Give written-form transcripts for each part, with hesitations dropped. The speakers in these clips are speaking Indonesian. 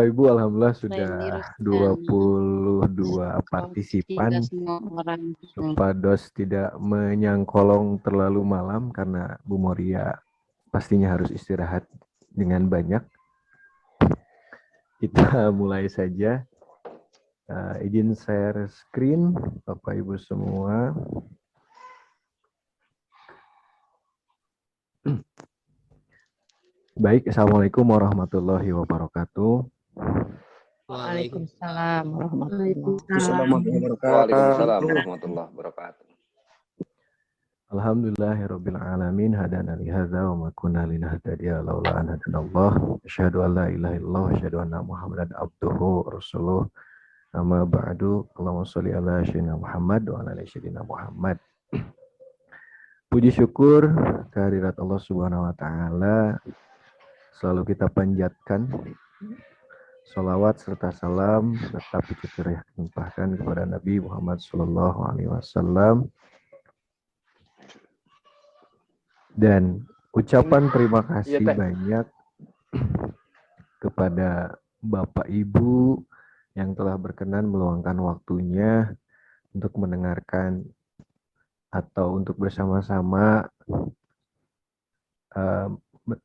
Bapak Ibu, alhamdulillah selain sudah dirugikan 22 partisipan. tidak semua orang. Supados tidak menyangkolong terlalu malam karena Bu Moria pastinya harus istirahat dengan banyak. Kita mulai saja. Izin share screen, Bapak Ibu semua. Baik, Assalamualaikum warahmatullahi wabarakatuh. Waalaikumsalam warahmatullahi Waalaikumsalam warahmatullahi wabarakatuh. Alhamdulillahirabbil alamin hadana li hadza wa ma kunna linahtadiya laula an hadanallah. Asyhadu an la ilaha illallah wa asyhadu anna Muhammadan abduhu wa rasuluh. Amma ba'du. Allahumma shalli ala sayyidina Muhammad wa ala ali sayyidina Muhammad. Puji syukur kehadirat Allah Subhanahu wa taala selalu kita panjatkan. Salawat serta salam tetap kita limpahkan kepada Nabi Muhammad sallallahu alaihi wasallam. Dan ucapan terima kasih banyak kepada Bapak Ibu yang telah berkenan meluangkan waktunya untuk mendengarkan atau untuk bersama-sama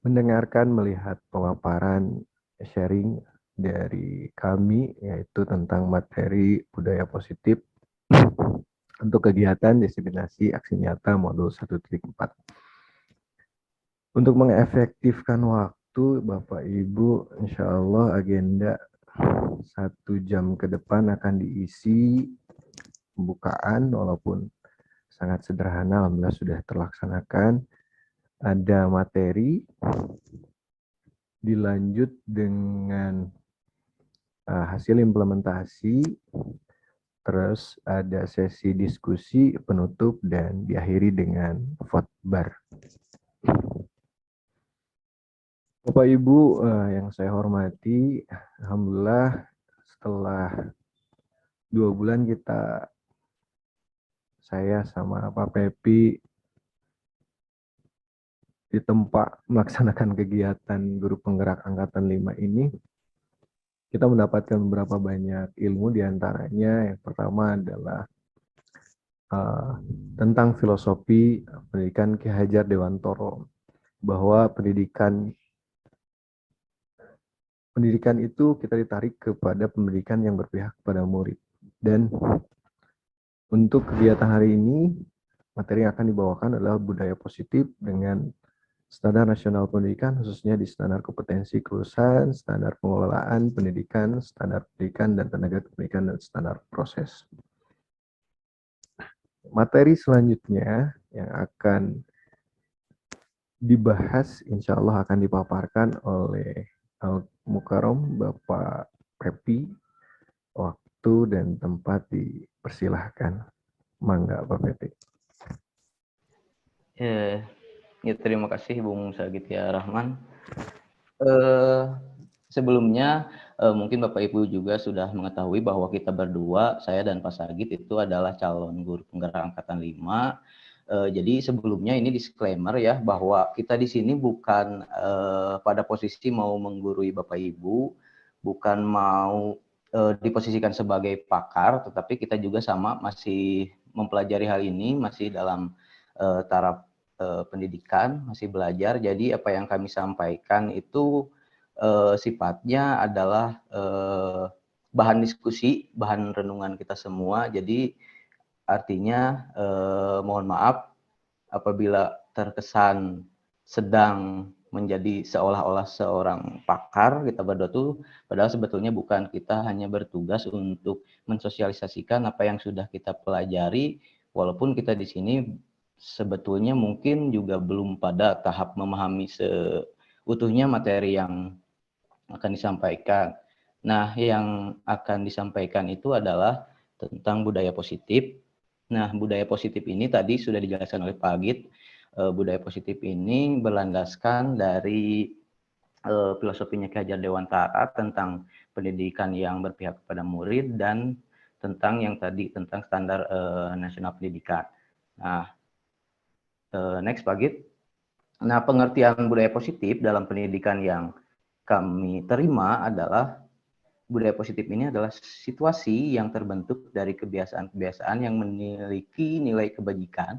mendengarkan, melihat pemaparan sharing dari kami, yaitu tentang materi budaya positif untuk kegiatan diseminasi aksi nyata modul 1.4. Untuk mengefektifkan waktu, Bapak Ibu, insya Allah agenda 1 jam ke depan akan diisi pembukaan, walaupun sangat sederhana, alhamdulillah sudah terlaksanakan. Ada materi, dilanjut dengan hasil implementasi, terus ada sesi diskusi penutup, dan diakhiri dengan khotbah. Bapak Ibu yang saya hormati, alhamdulillah setelah 2 bulan saya sama Pak Pepi ditempa melaksanakan kegiatan guru penggerak angkatan 5 ini, kita mendapatkan beberapa banyak ilmu, diantaranya yang pertama adalah tentang filosofi pendidikan Ki Hajar Dewantoro, bahwa pendidikan itu kita ditarik kepada pendidikan yang berpihak kepada murid. Dan untuk kegiatan hari ini, materi yang akan dibawakan adalah budaya positif dengan standar nasional pendidikan, khususnya di standar kompetensi kelulusan, standar pengelolaan pendidikan, standar pendidikan dan tenaga pendidikan, dan standar proses. Materi selanjutnya yang akan dibahas, insya Allah akan dipaparkan oleh Al-Mukarram Bapak Pepi. Waktu dan tempat dipersilahkan. Mangga Pak Pepi. Ya, terima kasih Bung Sagitya Rahman. Sebelumnya mungkin Bapak Ibu juga sudah mengetahui bahwa kita berdua, saya dan Pak Sagit itu adalah calon guru penggerak angkatan 5. Jadi sebelumnya ini disclaimer ya, bahwa kita di sini bukan pada posisi mau menggurui Bapak Ibu, bukan mau diposisikan sebagai pakar, tetapi kita juga sama masih mempelajari hal ini, masih dalam taraf pendidikan, masih belajar. Jadi apa yang kami sampaikan itu sifatnya adalah bahan diskusi, bahan renungan kita semua. Jadi artinya mohon maaf apabila terkesan sedang menjadi seolah-olah seorang pakar, kita berdua tuh padahal sebetulnya bukan, kita hanya bertugas untuk mensosialisasikan apa yang sudah kita pelajari, walaupun kita di sini sebetulnya mungkin juga belum pada tahap memahami seutuhnya materi yang akan disampaikan. Nah, yang akan disampaikan itu adalah tentang budaya positif. Nah, budaya positif ini tadi sudah dijelaskan oleh Pak Agit. Budaya positif ini berlandaskan dari filosofinya Ki Hajar Dewantara tentang pendidikan yang berpihak kepada murid dan tentang yang tadi tentang standar nasional pendidikan. Nah, next Pak Agit. Nah, pengertian budaya positif dalam pendidikan yang kami terima adalah budaya positif ini adalah situasi yang terbentuk dari kebiasaan-kebiasaan yang memiliki nilai kebajikan,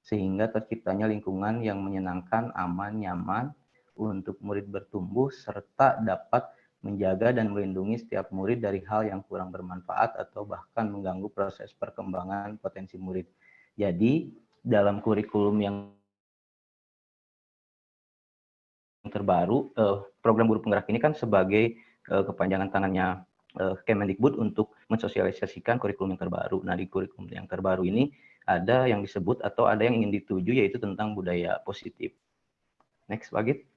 sehingga terciptanya lingkungan yang menyenangkan, aman, nyaman untuk murid bertumbuh, serta dapat menjaga dan melindungi setiap murid dari hal yang kurang bermanfaat atau bahkan mengganggu proses perkembangan potensi murid. Jadi, dalam kurikulum yang terbaru, program guru penggerak ini kan sebagai kepanjangan tangannya Kemendikbud untuk mensosialisasikan kurikulum yang terbaru. Nah, di kurikulum yang terbaru ini ada yang disebut atau ada yang ingin dituju, yaitu tentang budaya positif. Next, Bagit.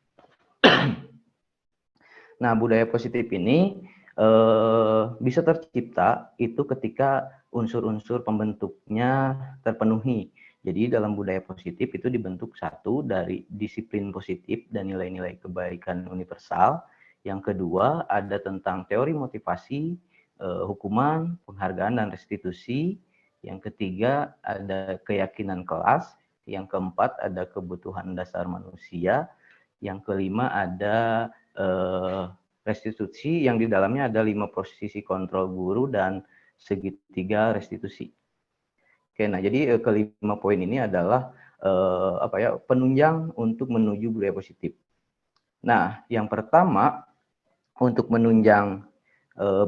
Nah, budaya positif ini bisa tercipta itu ketika unsur-unsur pembentuknya terpenuhi. Jadi dalam budaya positif itu dibentuk satu dari disiplin positif dan nilai-nilai kebaikan universal. Yang kedua ada tentang teori motivasi, hukuman, penghargaan dan restitusi. Yang ketiga ada keyakinan kelas. Yang keempat ada kebutuhan dasar manusia. Yang kelima ada restitusi yang di dalamnya ada 5 posisi kontrol guru dan segitiga restitusi. Oke, nah jadi kelima poin ini adalah penunjang untuk menuju budaya positif. Nah, yang pertama untuk menunjang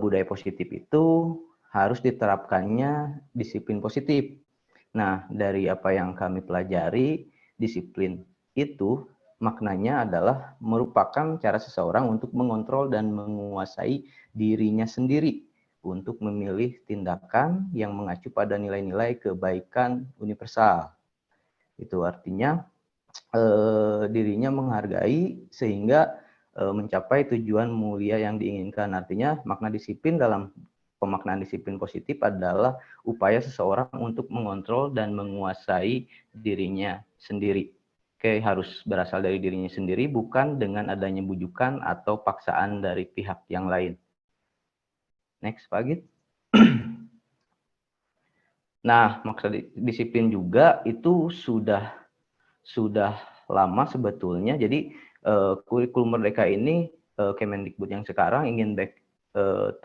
budaya positif itu harus diterapkannya disiplin positif. Nah, dari apa yang kami pelajari, disiplin itu maknanya adalah merupakan cara seseorang untuk mengontrol dan menguasai dirinya sendiri untuk memilih tindakan yang mengacu pada nilai-nilai kebaikan universal. Itu artinya dirinya menghargai sehingga mencapai tujuan mulia yang diinginkan. Artinya makna disiplin dalam pemaknaan disiplin positif adalah upaya seseorang untuk mengontrol dan menguasai dirinya sendiri. Oke, harus berasal dari dirinya sendiri, bukan dengan adanya bujukan atau paksaan dari pihak yang lain. Next, Pak Git. Nah, maksud disiplin juga itu sudah lama sebetulnya. Jadi kurikulum Merdeka ini Kemendikbud yang sekarang ingin back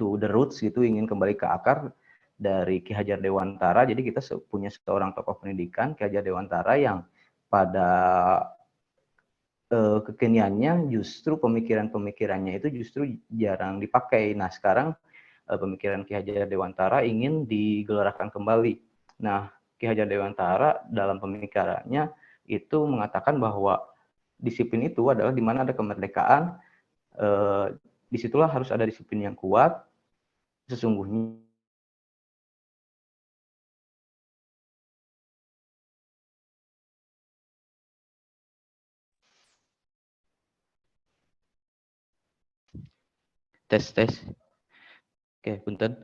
to the roots gitu, ingin kembali ke akar dari Ki Hajar Dewantara. Jadi kita punya seorang tokoh pendidikan, Ki Hajar Dewantara, yang pada kekiniannya justru pemikirannya itu justru jarang dipakai. Nah, sekarang pemikiran Ki Hajar Dewantara ingin digelorakan kembali. Nah, Ki Hajar Dewantara dalam pemikirannya itu mengatakan bahwa disiplin itu adalah di mana ada kemerdekaan, disitulah harus ada disiplin yang kuat. Sesungguhnya tes. Oke, punten.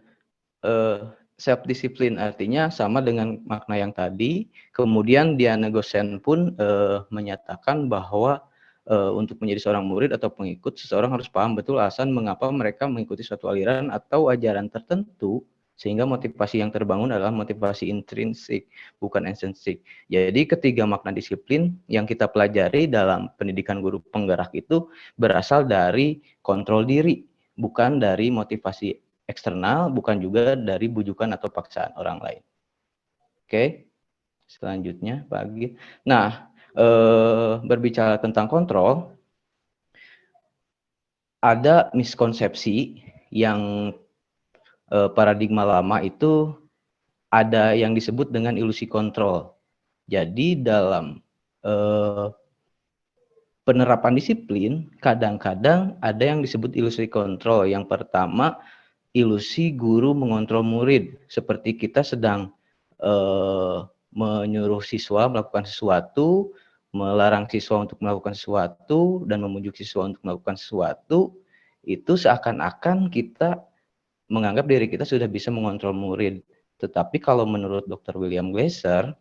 Self disiplin artinya sama dengan makna yang tadi. Kemudian Diana Gosen pun menyatakan bahwa untuk menjadi seorang murid atau pengikut, seseorang harus paham betul alasan mengapa mereka mengikuti suatu aliran atau ajaran tertentu, sehingga motivasi yang terbangun adalah motivasi intrinsik, bukan esensic. Jadi ketiga makna disiplin yang kita pelajari dalam pendidikan guru penggerak itu berasal dari kontrol diri, bukan dari motivasi eksternal, bukan juga dari bujukan atau paksaan orang lain. Oke, selanjutnya Pak Agit. Nah, berbicara tentang kontrol, ada miskonsepsi yang paradigma lama itu ada yang disebut dengan ilusi kontrol. Jadi dalam penerapan disiplin, kadang-kadang ada yang disebut ilusi kontrol. Yang pertama, ilusi guru mengontrol murid, seperti kita sedang menyuruh siswa melakukan sesuatu, melarang siswa untuk melakukan sesuatu, dan memujuk siswa untuk melakukan sesuatu. Itu seakan-akan kita menganggap diri kita sudah bisa mengontrol murid. Tetapi kalau menurut Dr. William Glasser,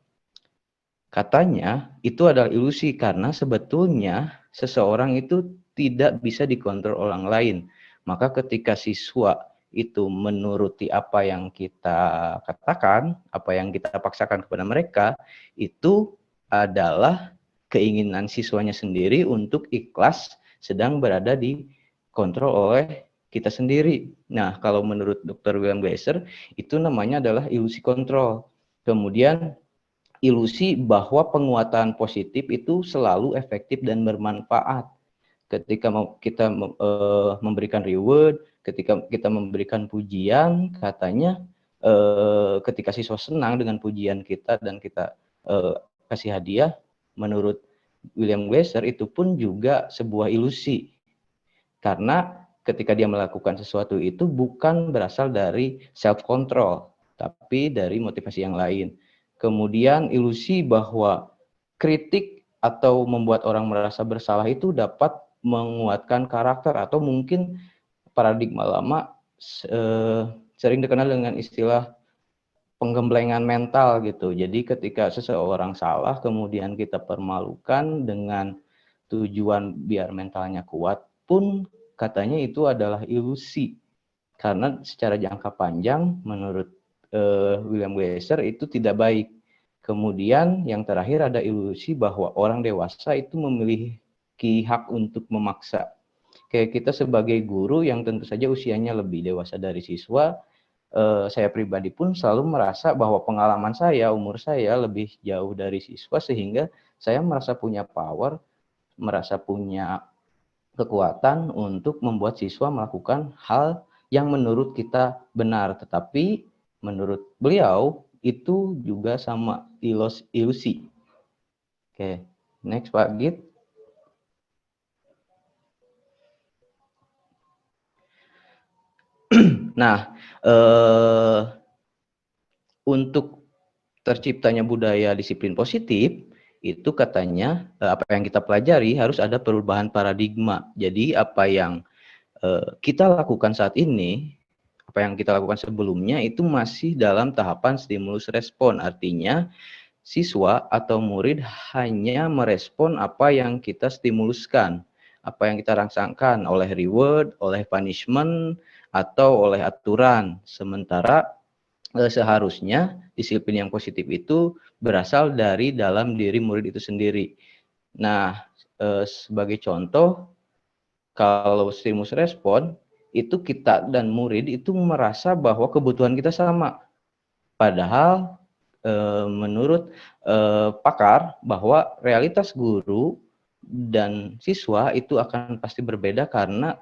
katanya itu adalah ilusi karena sebetulnya seseorang itu tidak bisa dikontrol orang lain. Maka ketika siswa itu menuruti apa yang kita katakan, apa yang kita paksakan kepada mereka, itu adalah keinginan siswanya sendiri untuk ikhlas sedang berada di kontrol oleh kita sendiri. Nah, kalau menurut Dr. William Glasser, itu namanya adalah ilusi kontrol. Kemudian ilusi bahwa penguatan positif itu selalu efektif dan bermanfaat. Ketika kita memberikan reward, ketika kita memberikan pujian, katanya ketika siswa senang dengan pujian kita dan kita kasih hadiah, menurut William Glasser itu pun juga sebuah ilusi. Karena ketika dia melakukan sesuatu itu bukan berasal dari self control, tapi dari motivasi yang lain. Kemudian ilusi bahwa kritik atau membuat orang merasa bersalah itu dapat menguatkan karakter, atau mungkin paradigma lama sering dikenal dengan istilah penggemblengan mental gitu. Jadi ketika seseorang salah kemudian kita permalukan dengan tujuan biar mentalnya kuat pun katanya itu adalah ilusi. Karena secara jangka panjang menurut William Glasser itu tidak baik. Kemudian yang terakhir ada ilusi bahwa orang dewasa itu memiliki hak untuk memaksa. Kayak kita sebagai guru yang tentu saja usianya lebih dewasa dari siswa, saya pribadi pun selalu merasa bahwa pengalaman saya, umur saya lebih jauh dari siswa, sehingga saya merasa punya power, merasa punya kekuatan untuk membuat siswa melakukan hal yang menurut kita benar, tetapi menurut beliau itu juga sama ilusi. Oke, next Pak Git. Nah, untuk terciptanya budaya disiplin positif, itu katanya apa yang kita pelajari harus ada perubahan paradigma. Jadi apa yang kita lakukan saat ini, apa yang kita lakukan sebelumnya itu masih dalam tahapan stimulus respon. Artinya siswa atau murid hanya merespon apa yang kita stimuluskan, apa yang kita rangsangkan oleh reward, oleh punishment, atau oleh aturan. Sementara seharusnya disiplin yang positif itu berasal dari dalam diri murid itu sendiri. Nah, sebagai contoh, kalau stimulus respon, itu kita dan murid itu merasa bahwa kebutuhan kita sama. Padahal menurut pakar bahwa realitas guru dan siswa itu akan pasti berbeda karena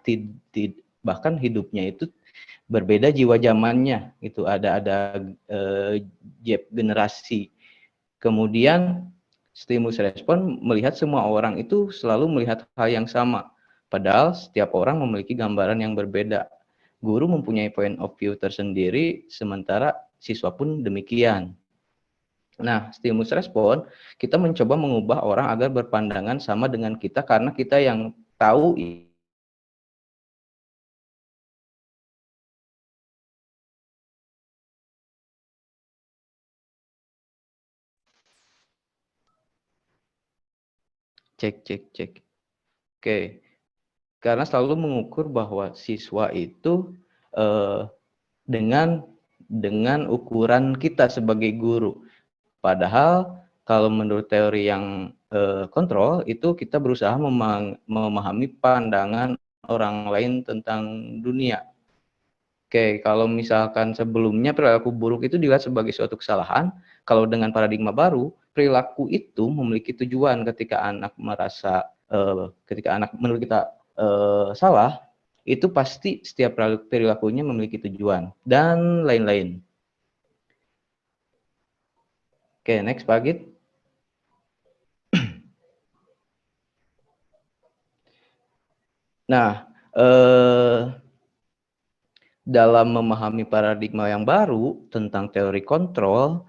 bahkan hidupnya itu berbeda, jiwa zamannya itu ada gap generasi. Kemudian stimulus respon melihat semua orang itu selalu melihat hal yang sama, padahal setiap orang memiliki gambaran yang berbeda. Guru mempunyai point of view tersendiri, sementara siswa pun demikian. Nah, stimulus respon kita mencoba mengubah orang agar berpandangan sama dengan kita karena kita yang tahu. Cek. Oke, karena selalu mengukur bahwa siswa itu dengan ukuran kita sebagai guru. Padahal kalau menurut teori yang kontrol itu kita berusaha memahami pandangan orang lain tentang dunia. Oke, kalau misalkan sebelumnya perilaku buruk itu dilihat sebagai suatu kesalahan, kalau dengan paradigma baru, perilaku itu memiliki tujuan. Ketika anak merasa, ketika anak menurut kita salah, itu pasti setiap perilakunya memiliki tujuan, dan lain-lain. Oke, next Pak Git. Nah, dalam memahami paradigma yang baru tentang teori kontrol,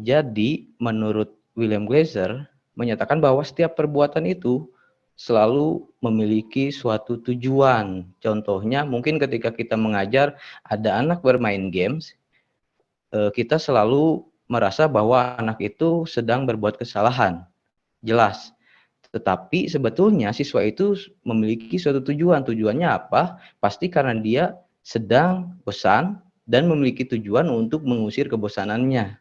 jadi menurut William Glasser menyatakan bahwa setiap perbuatan itu selalu memiliki suatu tujuan. Contohnya mungkin ketika kita mengajar ada anak bermain games, kita selalu merasa bahwa anak itu sedang berbuat kesalahan. Jelas. Tetapi sebetulnya siswa itu memiliki suatu tujuan. Tujuannya apa? Pasti karena dia sedang bosan dan memiliki tujuan untuk mengusir kebosanannya.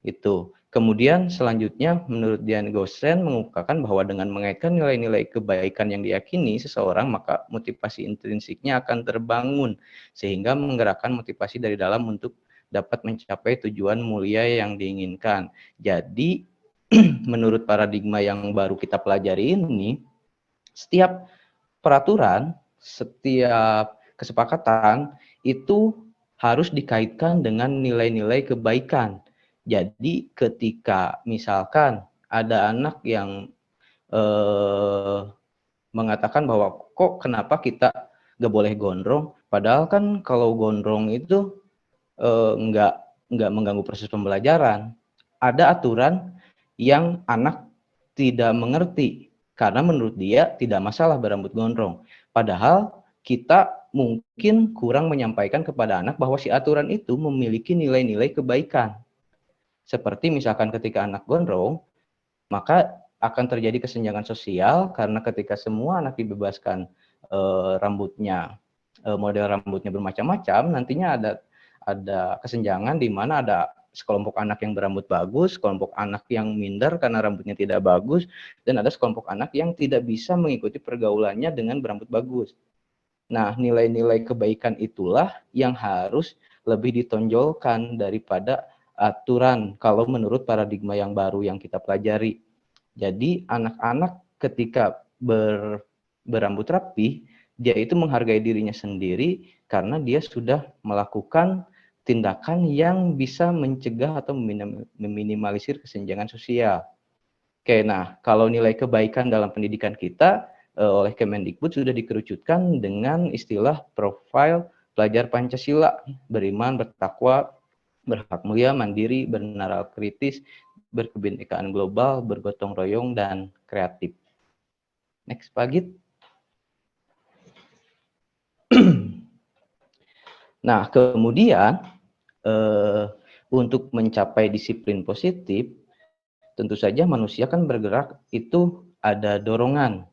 Itu. Kemudian selanjutnya menurut Dian Gosen mengungkapkan bahwa dengan mengaitkan nilai-nilai kebaikan yang diyakini seseorang, maka motivasi intrinsiknya akan terbangun sehingga menggerakkan motivasi dari dalam untuk dapat mencapai tujuan mulia yang diinginkan. Jadi menurut paradigma yang baru kita pelajari ini, setiap peraturan, setiap kesepakatan itu harus dikaitkan dengan nilai-nilai kebaikan. Jadi ketika misalkan ada anak yang mengatakan bahwa kok kenapa kita nggak boleh gondrong, padahal kan kalau gondrong itu nggak mengganggu proses pembelajaran. Ada aturan yang anak tidak mengerti karena menurut dia tidak masalah berambut gondrong. Padahal kita mungkin kurang menyampaikan kepada anak bahwa si aturan itu memiliki nilai-nilai kebaikan. Seperti misalkan ketika anak gondrong, maka akan terjadi kesenjangan sosial karena ketika semua anak dibebaskan rambutnya, model rambutnya bermacam-macam, nantinya ada kesenjangan di mana ada sekelompok anak yang berambut bagus, sekelompok anak yang minder karena rambutnya tidak bagus, dan ada sekelompok anak yang tidak bisa mengikuti pergaulannya dengan berambut bagus. Nah, nilai-nilai kebaikan itulah yang harus lebih ditonjolkan daripada aturan kalau menurut paradigma yang baru yang kita pelajari. Jadi anak-anak ketika berambut rapi, dia itu menghargai dirinya sendiri karena dia sudah melakukan tindakan yang bisa mencegah atau meminimalisir kesenjangan sosial. Oke, nah kalau nilai kebaikan dalam pendidikan kita oleh Kemendikbud sudah dikerucutkan dengan istilah profil pelajar Pancasila, beriman, bertakwa, berhak mulia, mandiri, bernalar kritis, berkebinekaan global, bergotong royong, dan kreatif. Next, Pak Git. Nah, kemudian untuk mencapai disiplin positif, tentu saja manusia kan bergerak itu ada dorongan.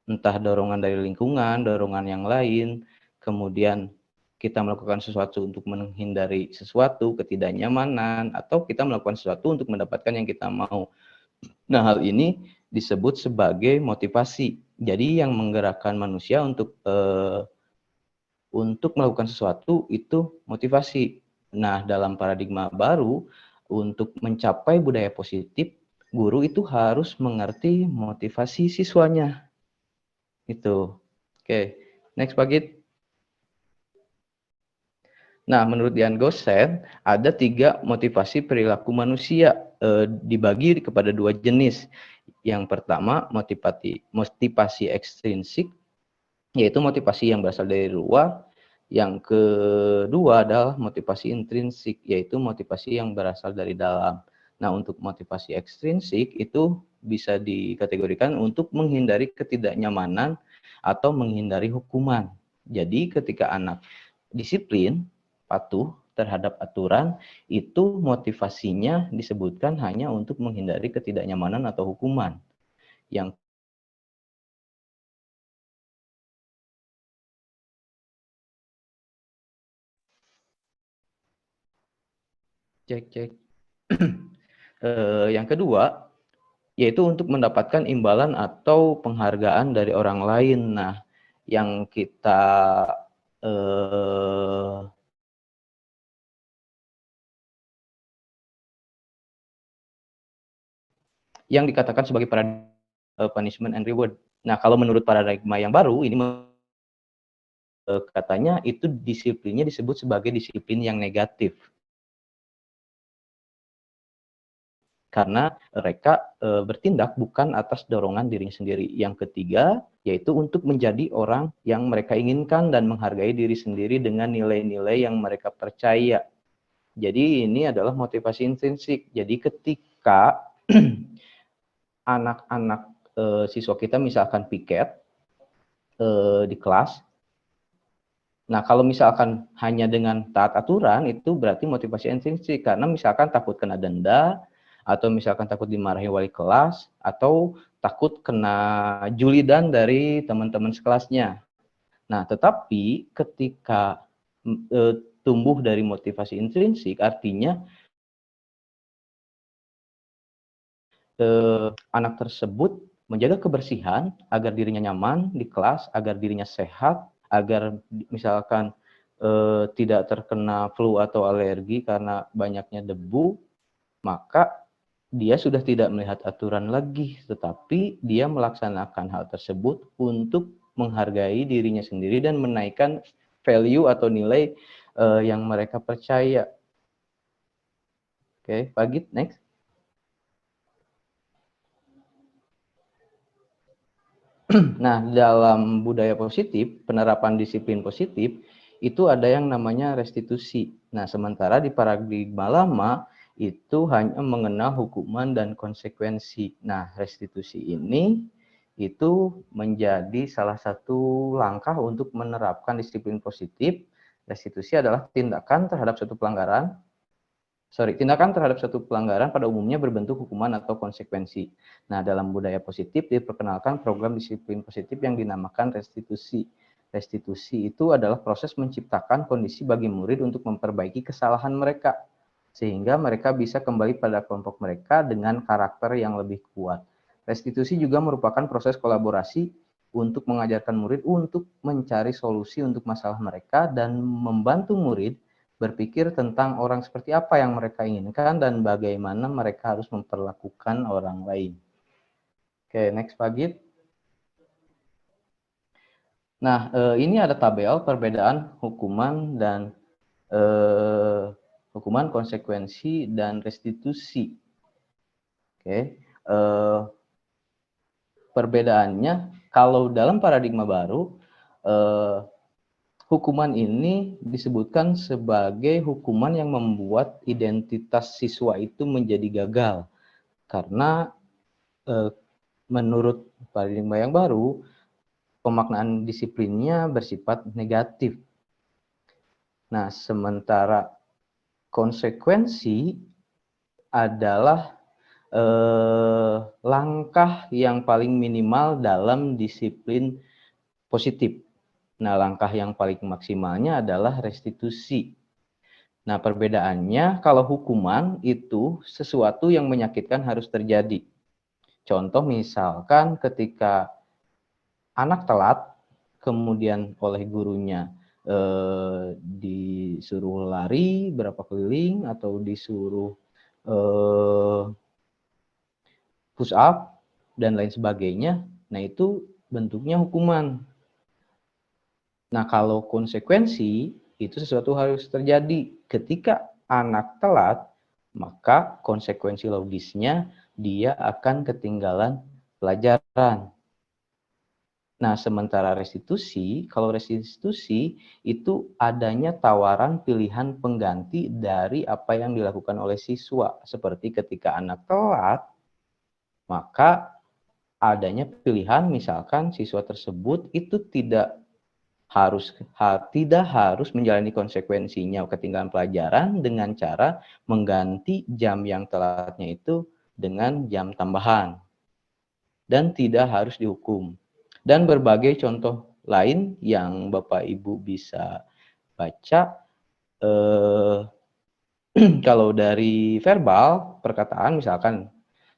Entah dorongan dari lingkungan, dorongan yang lain, kemudian kita melakukan sesuatu untuk menghindari sesuatu, ketidaknyamanan, atau kita melakukan sesuatu untuk mendapatkan yang kita mau. Nah, hal ini disebut sebagai motivasi. Jadi yang menggerakkan manusia untuk melakukan sesuatu itu motivasi. Nah, dalam paradigma baru, untuk mencapai budaya positif, guru itu harus mengerti motivasi siswanya. Itu. Oke, next Pak Git. Nah, menurut Dian Gosen, ada 3 motivasi perilaku manusia, dibagi kepada 2 jenis. Yang pertama, motivasi ekstrinsik, yaitu motivasi yang berasal dari luar. Yang kedua adalah motivasi intrinsik, yaitu motivasi yang berasal dari dalam. Nah, untuk motivasi ekstrinsik itu bisa dikategorikan untuk menghindari ketidaknyamanan atau menghindari hukuman. Jadi ketika anak disiplin, patuh terhadap aturan, itu motivasinya disebutkan hanya untuk menghindari ketidaknyamanan atau hukuman. Yang cek. Yang kedua, yaitu untuk mendapatkan imbalan atau penghargaan dari orang lain. Nah, yang kita yang dikatakan sebagai punishment and reward. Nah, kalau menurut paradigma yang baru ini katanya itu disiplinnya disebut sebagai disiplin yang negatif. Karena mereka bertindak bukan atas dorongan dirinya sendiri. Yang ketiga, yaitu untuk menjadi orang yang mereka inginkan dan menghargai diri sendiri dengan nilai-nilai yang mereka percaya. Jadi ini adalah motivasi intrinsik. Jadi ketika anak-anak siswa kita misalkan piket di kelas, nah kalau misalkan hanya dengan taat aturan itu berarti motivasi intrinsik, karena misalkan takut kena denda, atau misalkan takut dimarahi wali kelas, atau takut kena julidan dari teman-teman sekelasnya. Nah, tetapi ketika tumbuh dari motivasi intrinsik, artinya anak tersebut menjaga kebersihan agar dirinya nyaman di kelas, agar dirinya sehat, agar misalkan tidak terkena flu atau alergi karena banyaknya debu, maka dia sudah tidak melihat aturan lagi, tetapi dia melaksanakan hal tersebut untuk menghargai dirinya sendiri dan menaikkan value atau nilai yang mereka percaya. Oke, Pak Git, next. Nah, dalam budaya positif, penerapan disiplin positif, itu ada yang namanya restitusi. Nah, sementara di paradigma lama, itu hanya mengenal hukuman dan konsekuensi. Nah, restitusi ini itu menjadi salah satu langkah untuk menerapkan disiplin positif. Restitusi adalah tindakan terhadap suatu pelanggaran tindakan terhadap suatu pelanggaran pada umumnya berbentuk hukuman atau konsekuensi. Nah, dalam budaya positif diperkenalkan program disiplin positif yang dinamakan restitusi. Restitusi itu adalah proses menciptakan kondisi bagi murid untuk memperbaiki kesalahan mereka, sehingga mereka bisa kembali pada kelompok mereka dengan karakter yang lebih kuat. Restitusi juga merupakan proses kolaborasi untuk mengajarkan murid untuk mencari solusi untuk masalah mereka dan membantu murid berpikir tentang orang seperti apa yang mereka inginkan dan bagaimana mereka harus memperlakukan orang lain. Oke, next Pak Git. Nah, ini ada tabel perbedaan hukuman dan hukuman, konsekuensi, dan restitusi. Oke, perbedaannya kalau dalam paradigma baru, hukuman ini disebutkan sebagai hukuman yang membuat identitas siswa itu menjadi gagal. Karena menurut paradigma yang baru, pemaknaan disiplinnya bersifat negatif. Nah, sementara konsekuensi adalah langkah yang paling minimal dalam disiplin positif. Nah, langkah yang paling maksimalnya adalah restitusi. Nah, perbedaannya kalau hukuman itu sesuatu yang menyakitkan harus terjadi. Contoh misalkan ketika anak telat, kemudian oleh gurunya disuruh lari berapa keliling atau disuruh push up dan lain sebagainya. Nah, itu bentuknya hukuman. Nah, kalau konsekuensi itu sesuatu harus terjadi. Ketika anak telat, maka konsekuensi logisnya dia akan ketinggalan pelajaran. Nah, sementara restitusi, kalau restitusi itu adanya tawaran pilihan pengganti dari apa yang dilakukan oleh siswa. Seperti ketika anak telat, maka adanya pilihan misalkan siswa tersebut itu tidak harus menjalani konsekuensinya ketinggalan pelajaran dengan cara mengganti jam yang telatnya itu dengan jam tambahan dan tidak harus dihukum. Dan berbagai contoh lain yang Bapak Ibu bisa baca. Kalau dari verbal perkataan misalkan,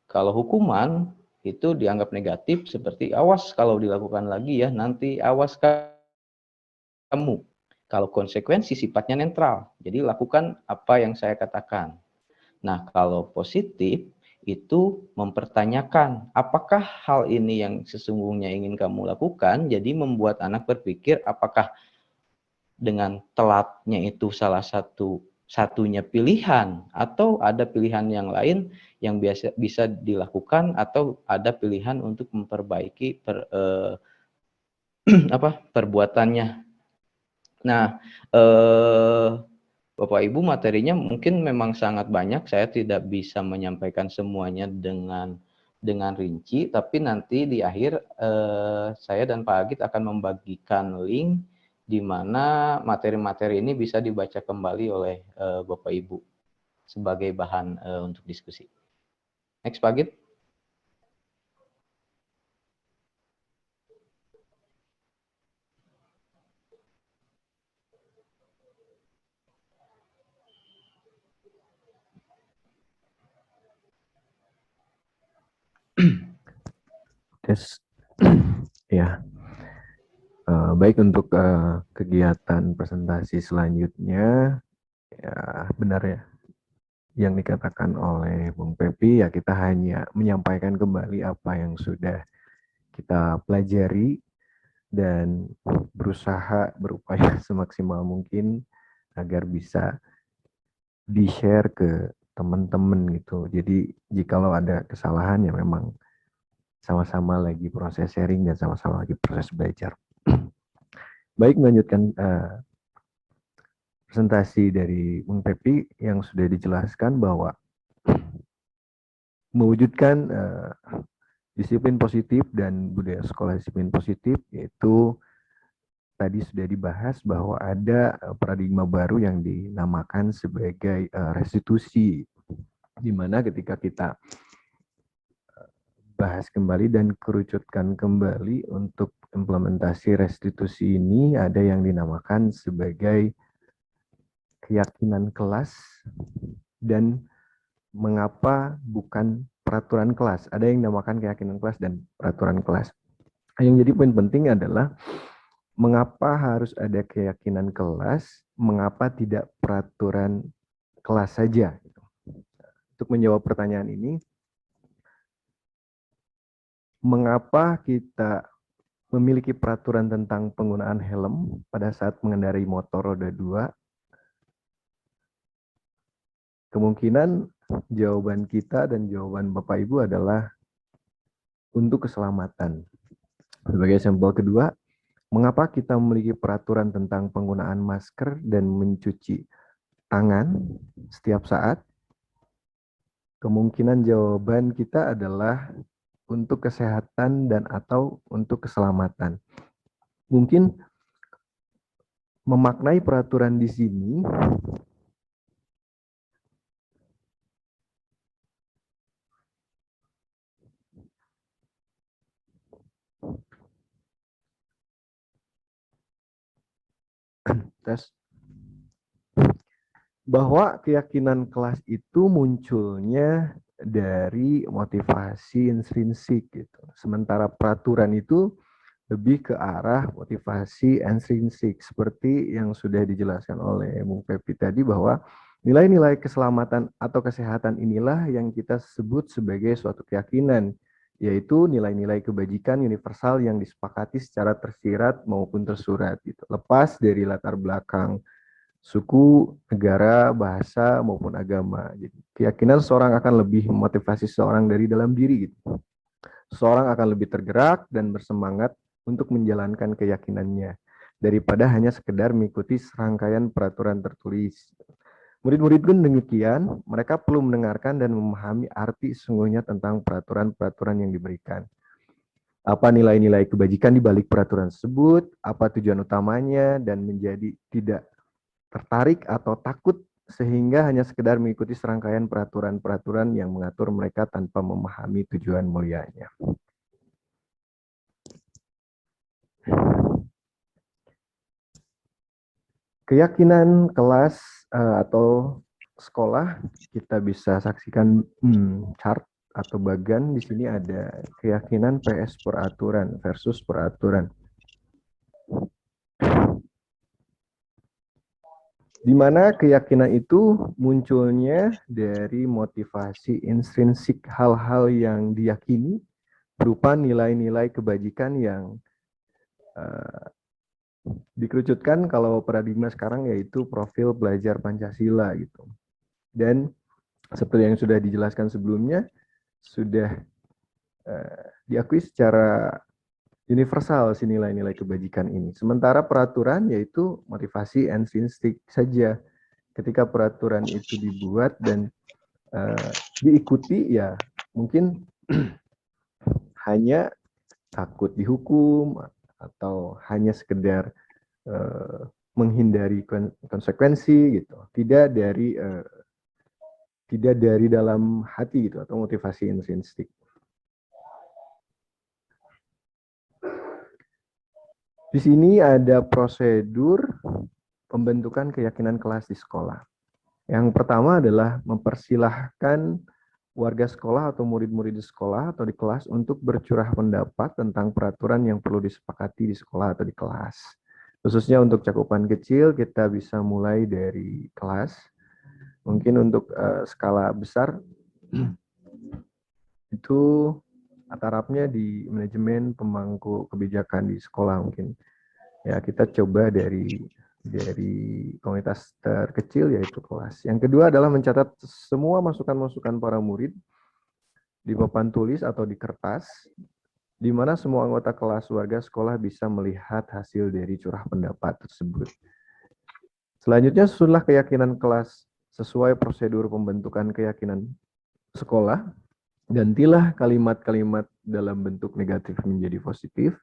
kalau hukuman itu dianggap negatif seperti awas kalau dilakukan lagi ya, nanti awas kamu. Kalau konsekuensi sifatnya netral, jadi lakukan apa yang saya katakan. Nah, kalau positif itu mempertanyakan apakah hal ini yang sesungguhnya ingin kamu lakukan, jadi membuat anak berpikir apakah dengan telatnya itu salah satunya pilihan atau ada pilihan yang lain yang bisa dilakukan atau ada pilihan untuk memperbaiki perbuatannya. Nah, Bapak Ibu materinya mungkin memang sangat banyak, saya tidak bisa menyampaikan semuanya dengan rinci, tapi nanti di akhir saya dan Pak Agit akan membagikan link di mana materi-materi ini bisa dibaca kembali oleh Bapak Ibu sebagai bahan untuk diskusi. Next Pak Agit. Tes. Ya, baik untuk kegiatan presentasi selanjutnya, ya benar ya yang dikatakan oleh Bung Pepi, ya kita hanya menyampaikan kembali apa yang sudah kita pelajari dan berusaha berupaya semaksimal mungkin agar bisa di-share ke teman-teman gitu. Jadi jikalau ada kesalahan ya memang sama-sama lagi proses sharing dan sama-sama lagi proses belajar. Baik, melanjutkan presentasi dari Bung Pepi yang sudah dijelaskan bahwa mewujudkan disiplin positif dan budaya sekolah disiplin positif, yaitu tadi sudah dibahas bahwa ada paradigma baru yang dinamakan sebagai restitusi, di mana ketika kita bahas kembali dan kerucutkan kembali untuk implementasi restitusi ini, ada yang dinamakan sebagai keyakinan kelas dan mengapa bukan peraturan kelas. Ada yang dinamakan keyakinan kelas dan peraturan kelas. Yang jadi poin penting adalah mengapa harus ada keyakinan kelas, mengapa tidak peraturan kelas saja. Untuk menjawab pertanyaan ini, mengapa kita memiliki peraturan tentang penggunaan helm pada saat mengendarai motor roda 2? Kemungkinan jawaban kita dan jawaban Bapak Ibu adalah untuk keselamatan. Sebagai sampel kedua, mengapa kita memiliki peraturan tentang penggunaan masker dan mencuci tangan setiap saat? Kemungkinan jawaban kita adalah untuk kesehatan dan atau untuk keselamatan. Mungkin memaknai peraturan di sini bahwa keyakinan kelas itu munculnya dari motivasi intrinsik gitu. Sementara peraturan itu lebih ke arah motivasi intrinsik seperti yang sudah dijelaskan oleh Bung Pepi tadi, bahwa nilai-nilai keselamatan atau kesehatan inilah yang kita sebut sebagai suatu keyakinan, yaitu nilai-nilai kebajikan universal yang disepakati secara tersirat maupun tersurat gitu. Lepas dari latar belakang suku, negara, bahasa, maupun agama. Jadi, keyakinan seorang akan lebih memotivasi seorang dari dalam diri. Gitu. Seorang akan lebih tergerak dan bersemangat untuk menjalankan keyakinannya, daripada hanya sekedar mengikuti serangkaian peraturan tertulis. Murid-murid pun demikian, mereka perlu mendengarkan dan memahami arti sesungguhnya tentang peraturan-peraturan yang diberikan. Apa nilai-nilai kebajikan di balik peraturan tersebut, apa tujuan utamanya, dan menjadi tidak tertarik atau takut sehingga hanya sekedar mengikuti serangkaian peraturan-peraturan yang mengatur mereka tanpa memahami tujuan mulianya. Keyakinan kelas atau sekolah, kita bisa saksikan chart atau bagan di sini ada keyakinan PS peraturan versus peraturan. Di mana keyakinan itu munculnya dari motivasi intrinsik, hal-hal yang diyakini berupa nilai-nilai kebajikan yang dikerucutkan kalau paradigma sekarang yaitu profil belajar Pancasila gitu. Dan seperti yang sudah dijelaskan sebelumnya, sudah diakui secara universal si nilai-nilai kebajikan ini. Sementara peraturan yaitu motivasi intrinsik saja. Ketika peraturan itu dibuat dan diikuti, ya mungkin hanya takut dihukum atau hanya sekedar menghindari konsekuensi gitu. Tidak dari dalam hati gitu atau motivasi intrinsik. Di sini ada prosedur pembentukan keyakinan kelas di sekolah. Yang pertama adalah mempersilahkan warga sekolah atau murid-murid di sekolah atau di kelas untuk bercurah pendapat tentang peraturan yang perlu disepakati di sekolah atau di kelas. Khususnya untuk cakupan kecil, kita bisa mulai dari kelas. Mungkin untuk skala besar, itu tarafnya di manajemen pemangku kebijakan di sekolah mungkin. Ya, kita coba dari komunitas terkecil yaitu kelas. Yang kedua adalah mencatat semua masukan-masukan para murid di papan tulis atau di kertas, di mana semua anggota kelas warga sekolah bisa melihat hasil dari curah pendapat tersebut. Selanjutnya, susunlah keyakinan kelas sesuai prosedur pembentukan keyakinan sekolah. Gantilah kalimat-kalimat dalam bentuk negatif menjadi positif.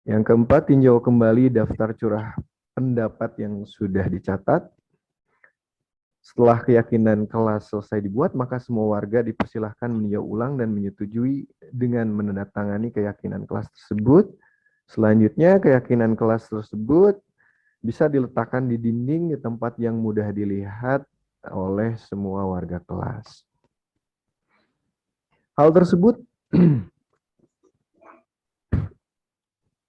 Yang keempat, tinjau kembali daftar curah pendapat yang sudah dicatat. Setelah keyakinan kelas selesai dibuat, maka semua warga dipersilahkan meninjau ulang dan menyetujui dengan menandatangani keyakinan kelas tersebut. Selanjutnya, keyakinan kelas tersebut bisa diletakkan di dinding di tempat yang mudah dilihat oleh semua warga kelas. Hal tersebut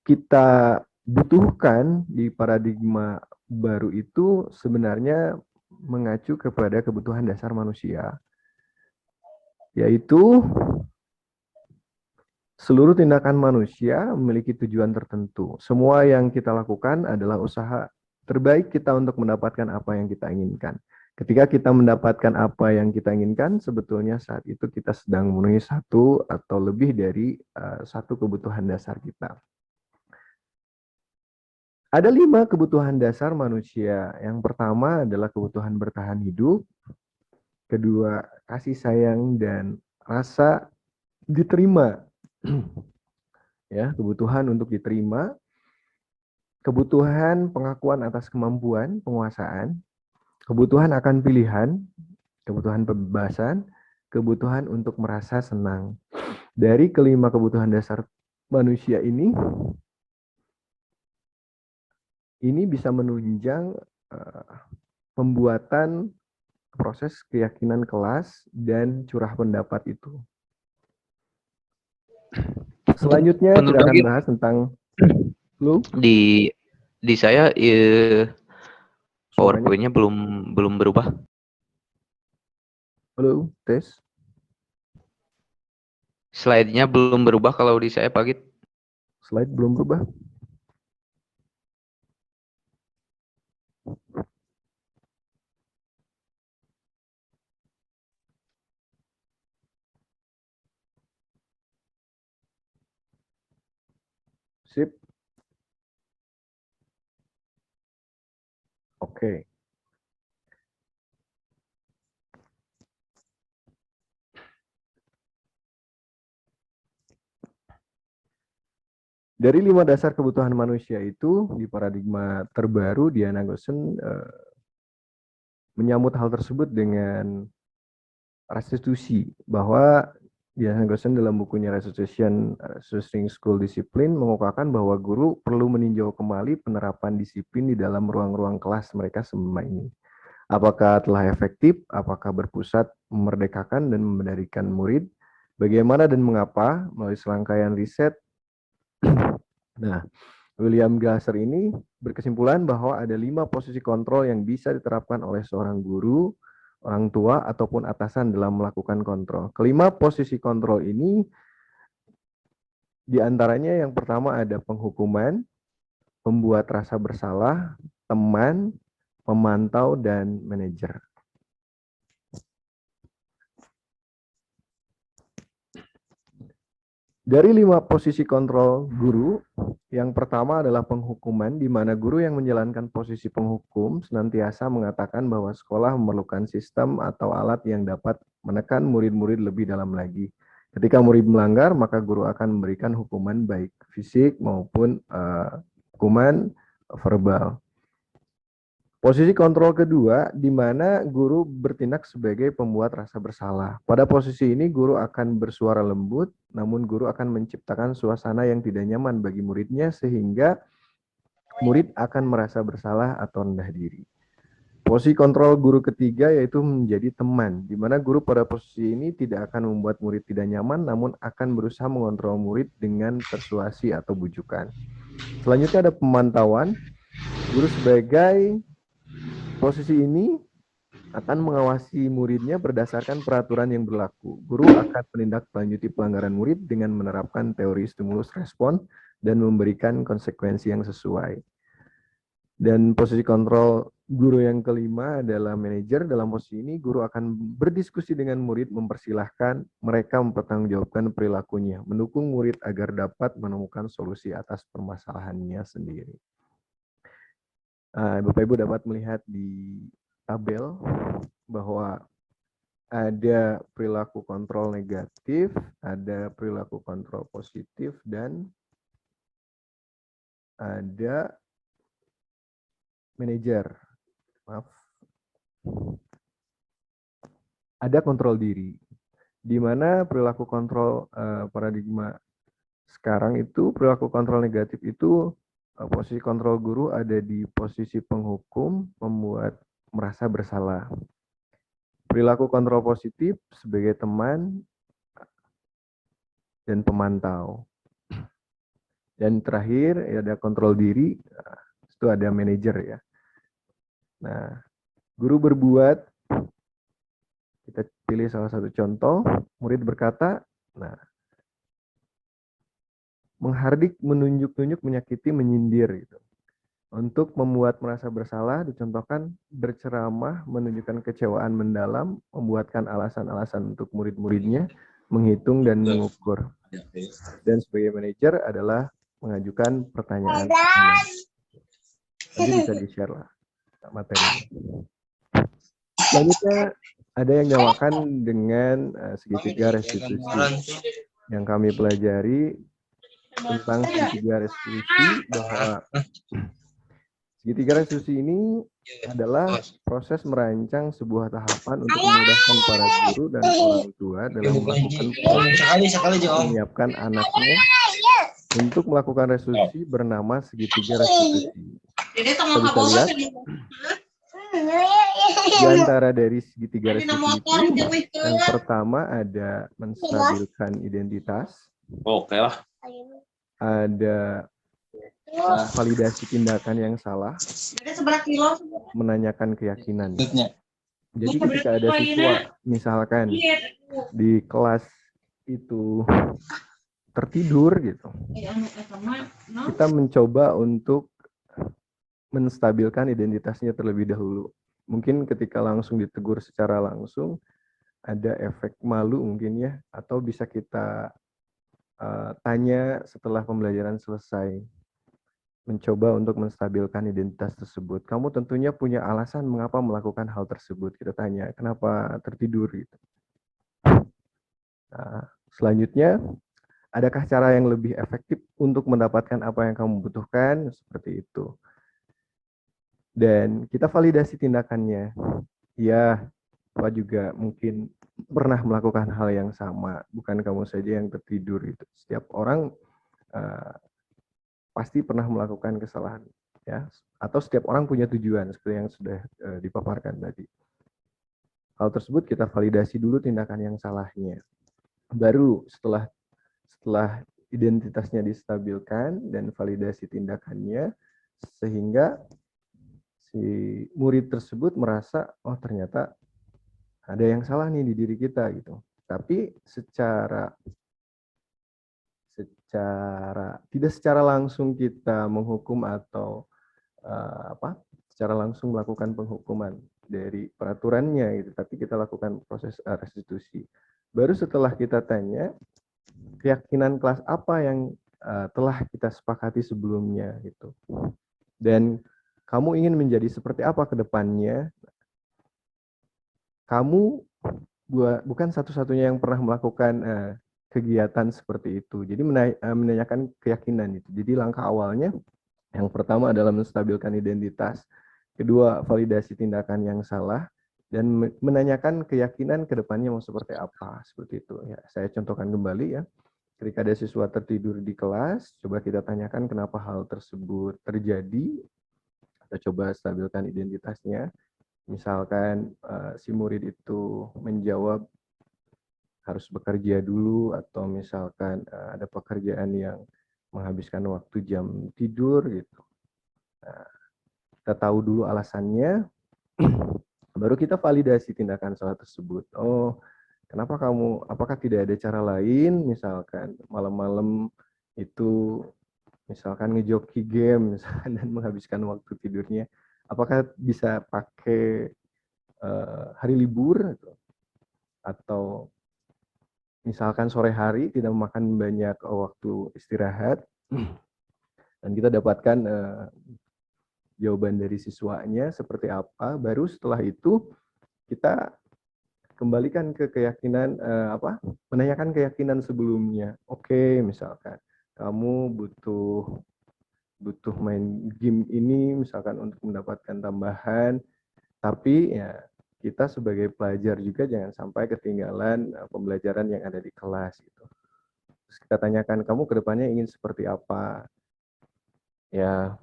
kita butuhkan di paradigma baru itu sebenarnya mengacu kepada kebutuhan dasar manusia, yaitu seluruh tindakan manusia memiliki tujuan tertentu. Semua yang kita lakukan adalah usaha terbaik kita untuk mendapatkan apa yang kita inginkan. Ketika kita mendapatkan apa yang kita inginkan, sebetulnya saat itu kita sedang memenuhi satu atau lebih dari satu kebutuhan dasar kita. Ada 5 kebutuhan dasar manusia. Yang pertama adalah kebutuhan bertahan hidup. Kedua, kasih sayang dan rasa diterima. Ya, kebutuhan untuk diterima. Kebutuhan pengakuan atas kemampuan, penguasaan. Kebutuhan akan pilihan. Kebutuhan kebebasan. Kebutuhan untuk merasa senang. Dari kelima kebutuhan dasar manusia ini bisa menunjang pembuatan proses keyakinan kelas dan curah pendapat itu. Selanjutnya kita akan bahas tentang di saya PowerPoint-nya belum berubah. Halo, tes. Slide-nya belum berubah kalau di saya, Pak Git. Slide belum berubah. Sip. Oke. Dari 5 dasar kebutuhan manusia itu, di paradigma terbaru, Diana Goosen menyambut hal tersebut dengan restitusi, bahwa Diana Goosen dalam bukunya Restitution School Discipline mengungkapkan bahwa guru perlu meninjau kembali penerapan disiplin di dalam ruang-ruang kelas mereka selama ini. Apakah telah efektif, apakah berpusat memerdekakan dan membenarkan murid, bagaimana dan mengapa, melalui serangkaian riset. Nah, William Glasser ini berkesimpulan bahwa ada 5 posisi kontrol yang bisa diterapkan oleh seorang guru, orang tua, ataupun atasan dalam melakukan kontrol. Kelima posisi kontrol ini, diantaranya yang pertama ada penghukuman, pembuat rasa bersalah, teman, pemantau, dan manajer. Dari 5 posisi kontrol guru, yang pertama adalah penghukuman, di mana guru yang menjalankan posisi penghukum senantiasa mengatakan bahwa sekolah memerlukan sistem atau alat yang dapat menekan murid-murid lebih dalam lagi. Ketika murid melanggar, maka guru akan memberikan hukuman baik fisik maupun hukuman verbal. Posisi kontrol kedua, di mana guru bertindak sebagai pembuat rasa bersalah. Pada posisi ini, guru akan bersuara lembut, namun guru akan menciptakan suasana yang tidak nyaman bagi muridnya, sehingga murid akan merasa bersalah atau rendah diri. Posisi kontrol guru ketiga yaitu menjadi teman, di mana guru pada posisi ini tidak akan membuat murid tidak nyaman, namun akan berusaha mengontrol murid dengan persuasi atau bujukan. Selanjutnya ada pemantauan. Guru sebagai posisi ini akan mengawasi muridnya berdasarkan peraturan yang berlaku. Guru akan menindaklanjuti pelanggaran murid dengan menerapkan teori stimulus respon dan memberikan konsekuensi yang sesuai. Dan posisi kontrol guru yang kelima adalah manajer. Dalam posisi ini, guru akan berdiskusi dengan murid, mempersilahkan mereka mempertanggungjawabkan perilakunya, mendukung murid agar dapat menemukan solusi atas permasalahannya sendiri. Bapak Ibu dapat melihat di tabel bahwa ada perilaku kontrol negatif, ada perilaku kontrol positif, dan ada manajer. Maaf. Ada kontrol diri. Di mana perilaku kontrol paradigma sekarang itu, perilaku kontrol negatif itu posisi kontrol guru ada di posisi penghukum, membuat merasa bersalah. Perilaku kontrol positif sebagai teman dan pemantau. Dan terakhir ada kontrol diri, itu ada manajer ya. Nah, guru berbuat, kita pilih salah satu contoh, murid berkata, nah, menghardik, menunjuk-nunjuk, menyakiti, menyindir gitu. Untuk membuat merasa bersalah, dicontohkan berceramah, menunjukkan kecewaan mendalam, membuatkan alasan-alasan untuk murid-muridnya, menghitung dan mengukur. Dan sebagai manajer adalah mengajukan pertanyaan. Nanti bisa di-share lah materinya. Selanjutnya ada yang dinamakan dengan segitiga restitusi. Yang kami pelajari tentang segitiga restitusi, bahwa segitiga restitusi ini adalah proses merancang sebuah tahapan untuk memudahkan para guru dan orang tua dalam melakukan proses menyiapkan anaknya untuk melakukan restitusi bernama segitiga restitusi. Kita bisa lihat di antara dari segitiga restitusi itu, yang pertama ada menstabilkan identitas. Oke lah. Ada validasi tindakan yang salah, menanyakan keyakinan. Jadi ketika ada siswa misalkan di kelas itu tertidur gitu, kita mencoba untuk menstabilkan identitasnya terlebih dahulu. Mungkin ketika langsung ditegur secara langsung ada efek malu mungkin ya, atau bisa kita tanya setelah pembelajaran selesai, mencoba untuk menstabilkan identitas tersebut. Kamu tentunya punya alasan mengapa melakukan hal tersebut. Kita tanya, kenapa tertidur gitu. Nah, selanjutnya, adakah cara yang lebih efektif untuk mendapatkan apa yang kamu butuhkan? Seperti itu. Dan kita validasi tindakannya. Ya, Bapak juga mungkin pernah melakukan hal yang sama, bukan kamu saja yang tertidur itu. Setiap orang pasti pernah melakukan kesalahan, ya. Atau setiap orang punya tujuan seperti yang sudah dipaparkan tadi. Hal tersebut kita validasi dulu tindakan yang salahnya. Baru setelah identitasnya distabilkan dan validasi tindakannya, sehingga si murid tersebut merasa, oh ternyata ada yang salah nih di diri kita gitu. Tapi tidak secara langsung kita menghukum atau secara langsung melakukan penghukuman dari peraturannya gitu, tapi kita lakukan proses restitusi. Baru setelah kita tanya keyakinan kelas apa yang telah kita sepakati sebelumnya gitu. Dan kamu ingin menjadi seperti apa ke depannya? Kamu bukan satu-satunya yang pernah melakukan kegiatan seperti itu. Jadi menanyakan keyakinan itu. Jadi langkah awalnya yang pertama adalah menstabilkan identitas, kedua validasi tindakan yang salah, dan menanyakan keyakinan ke depannya mau seperti apa, seperti itu. Ya, saya contohkan kembali ya. Ketika ada siswa tertidur di kelas, coba kita tanyakan kenapa hal tersebut terjadi, atau coba stabilkan identitasnya. misalkan si murid itu menjawab harus bekerja dulu, atau misalkan ada pekerjaan yang menghabiskan waktu jam tidur gitu. Nah, kita tahu dulu alasannya, baru kita validasi tindakan salah tersebut. Oh, kenapa kamu, apakah tidak ada cara lain, misalkan malam-malam itu misalkan ngejoki game misalkan, dan menghabiskan waktu tidurnya, apakah bisa pakai hari libur atau misalkan sore hari tidak memakan banyak waktu istirahat, dan kita dapatkan jawaban dari siswanya seperti apa, baru setelah itu kita kembalikan ke keyakinan, menanyakan keyakinan sebelumnya. Oke, misalkan kamu butuh main game ini misalkan untuk mendapatkan tambahan, tapi ya kita sebagai pelajar juga jangan sampai ketinggalan pembelajaran yang ada di kelas gitu. Terus kita tanyakan, kamu kedepannya ingin seperti apa? Ya,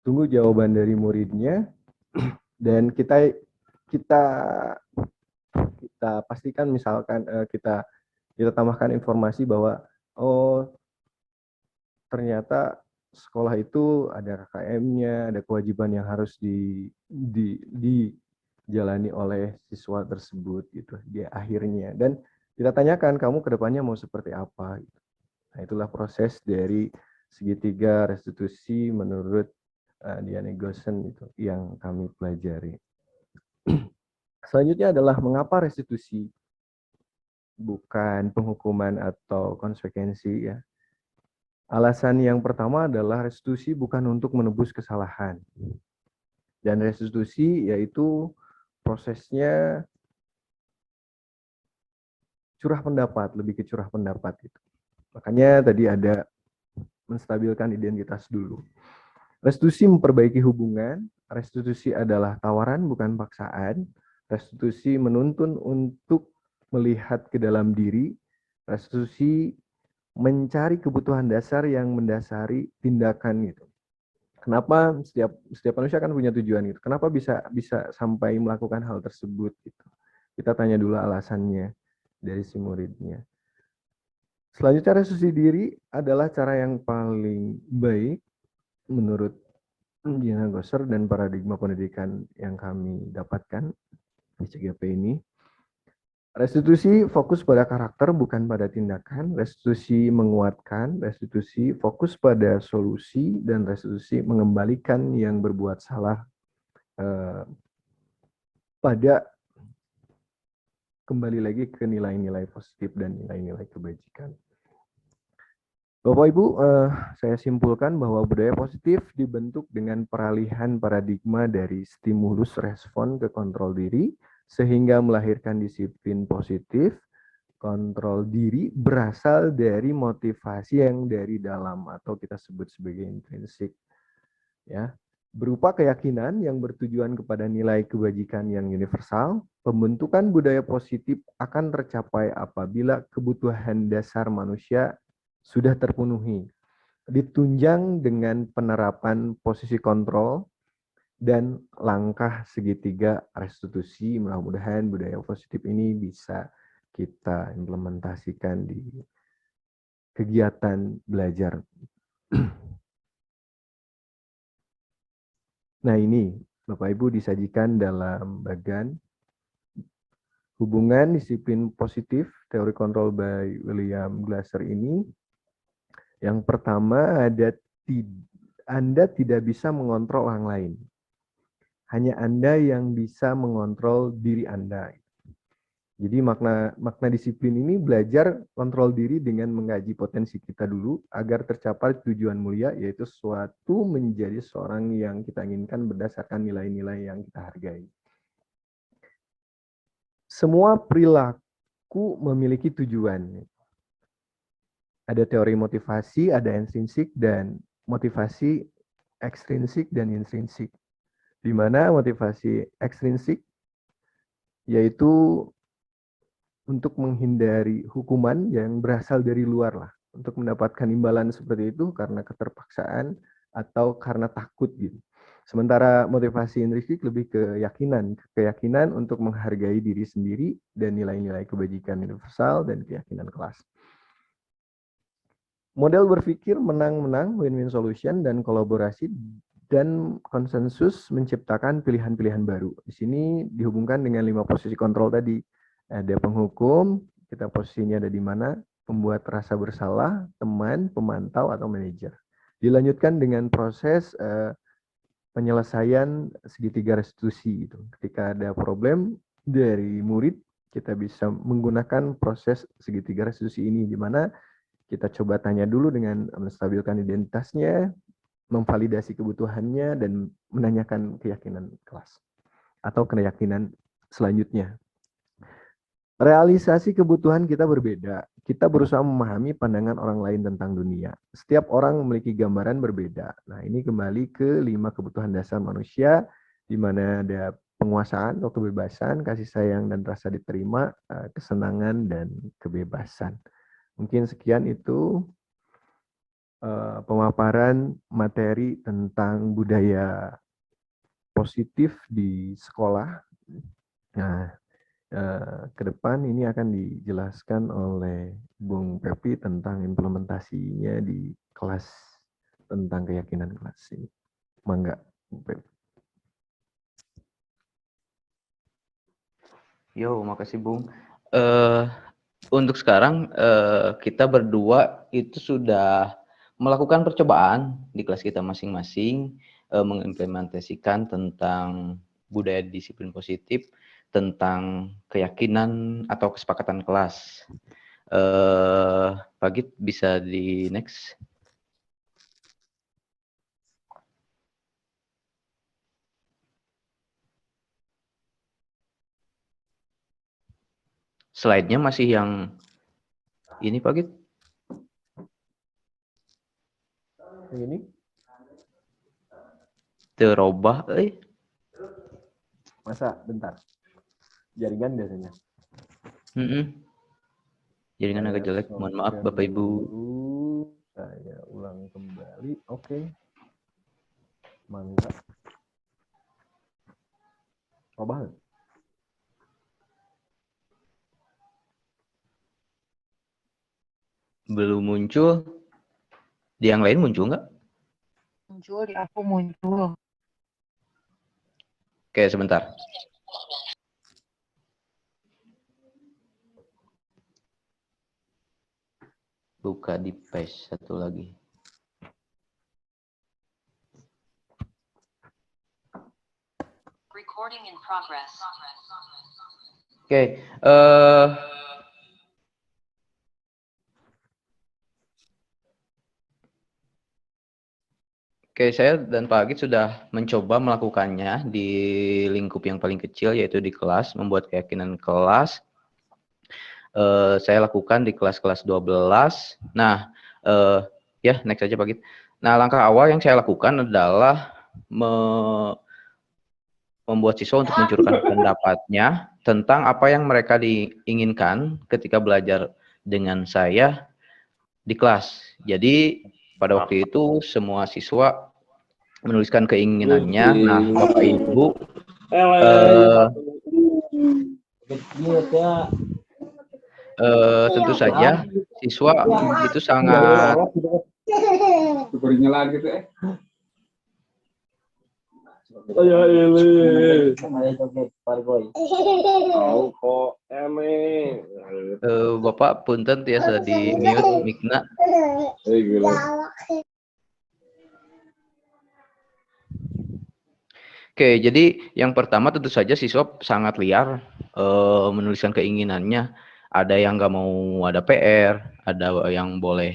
tunggu jawaban dari muridnya, dan kita pastikan, misalkan kita tambahkan informasi bahwa oh ternyata sekolah itu ada KKM-nya, ada kewajiban yang harus dijalani oleh siswa tersebut gitu di akhirnya, dan kita tanyakan kamu kedepannya mau seperti apa gitu. Nah, itulah proses dari segitiga restitusi menurut Diane Gosen itu yang kami pelajari. Selanjutnya adalah mengapa restitusi bukan penghukuman atau konsekuensi ya. Alasan yang pertama adalah restitusi bukan untuk menebus kesalahan. Dan restitusi yaitu prosesnya curah pendapat, lebih ke curah pendapat gitu. Makanya tadi ada menstabilkan identitas dulu. Restitusi memperbaiki hubungan, restitusi adalah tawaran bukan paksaan, restitusi menuntun untuk melihat ke dalam diri, restitusi mencari kebutuhan dasar yang mendasari tindakan gitu. Kenapa setiap manusia kan punya tujuan gitu. Kenapa bisa sampai melakukan hal tersebut gitu. Kita tanya dulu alasannya dari si muridnya. Selanjutnya restitusi diri adalah cara yang paling baik menurut Diana Goser dan paradigma pendidikan yang kami dapatkan di CGP ini. Restitusi fokus pada karakter bukan pada tindakan, restitusi menguatkan, restitusi fokus pada solusi, dan restitusi mengembalikan yang berbuat salah pada kembali lagi ke nilai-nilai positif dan nilai-nilai kebajikan. Bapak Ibu, saya simpulkan bahwa budaya positif dibentuk dengan peralihan paradigma dari stimulus respon ke kontrol diri, sehingga melahirkan disiplin positif. Kontrol diri berasal dari motivasi yang dari dalam atau kita sebut sebagai intrinsik, ya, berupa keyakinan yang bertujuan kepada nilai kebajikan yang universal. Pembentukan budaya positif akan tercapai apabila kebutuhan dasar manusia sudah terpenuhi, ditunjang dengan penerapan posisi kontrol dan langkah segitiga restitusi. Mudah-mudahan budaya positif ini bisa kita implementasikan di kegiatan belajar. Nah, ini Bapak Ibu disajikan dalam bagan hubungan disiplin positif teori kontrol by William Glasser ini. Yang pertama ada Anda tidak bisa mengontrol orang lain. Hanya Anda yang bisa mengontrol diri Anda. Jadi makna disiplin ini belajar kontrol diri dengan mengkaji potensi kita dulu agar tercapai tujuan mulia, yaitu suatu menjadi seorang yang kita inginkan berdasarkan nilai-nilai yang kita hargai. Semua perilaku memiliki tujuan. Ada teori motivasi, ada intrinsik dan motivasi ekstrinsik dan intrinsik. Di mana motivasi ekstrinsik yaitu untuk menghindari hukuman yang berasal dari luar lah, untuk mendapatkan imbalan seperti itu karena keterpaksaan atau karena takut gitu. Sementara motivasi intrinsik lebih ke keyakinan untuk menghargai diri sendiri dan nilai-nilai kebajikan universal dan keyakinan kelas. Model berpikir menang-menang, win-win solution, dan kolaborasi dan konsensus menciptakan pilihan-pilihan baru. Di sini dihubungkan dengan 5 posisi kontrol tadi. Ada penghukum, kita posisinya ada di mana, pembuat rasa bersalah, teman, pemantau, atau manajer. Dilanjutkan dengan proses penyelesaian segitiga restitusi. Gitu. Ketika ada problem dari murid, kita bisa menggunakan proses segitiga restitusi ini, di mana kita coba tanya dulu dengan menstabilkan identitasnya, memvalidasi kebutuhannya, dan menanyakan keyakinan kelas atau keyakinan selanjutnya. Realisasi kebutuhan kita berbeda. Kita berusaha memahami pandangan orang lain tentang dunia. Setiap orang memiliki gambaran berbeda. Nah, ini kembali ke 5 kebutuhan dasar manusia, di mana ada penguasaan atau kebebasan, kasih sayang dan rasa diterima, kesenangan dan kebebasan. Mungkin sekian itu pemaparan materi tentang budaya positif di sekolah. Nah, ke depan ini akan dijelaskan oleh Bung Pepi tentang implementasinya di kelas tentang keyakinan kelas ini. Mangga, Bung Pepi. Yo, makasih Bung. Untuk sekarang kita berdua itu sudah melakukan percobaan di kelas kita masing-masing mengimplementasikan tentang budaya disiplin positif, tentang keyakinan atau kesepakatan kelas. Pak Git bisa di next. Slide-nya masih yang ini Pak Git? Yang ini? Terubah, Masa? Bentar. Jaringan biasanya. Jaringan agak jelek, mohon maaf Bapak Ibu. Saya ulang kembali, oke. Mangga. Coba. Belum muncul. Di yang lain muncul nggak? Muncul, di aku muncul. Oke, sebentar. Buka di page satu lagi. Recording in progress. Oke, saya dan Pak Agit sudah mencoba melakukannya di lingkup yang paling kecil, yaitu di kelas, membuat keyakinan kelas. Saya lakukan di kelas-kelas 12. Nah, ya next aja Pak Agit. Nah, langkah awal yang saya lakukan adalah membuat siswa untuk mencurahkan pendapatnya tentang apa yang mereka diinginkan ketika belajar dengan saya di kelas. Jadi pada waktu itu semua siswa menuliskan keinginannya. Nah, Bapak Ibu tentu saja siswa itu sangat Bapak punten tiasa di mute mikna. Oke, jadi yang pertama tentu saja siswa sangat liar menuliskan keinginannya. Ada yang nggak mau ada PR, ada yang boleh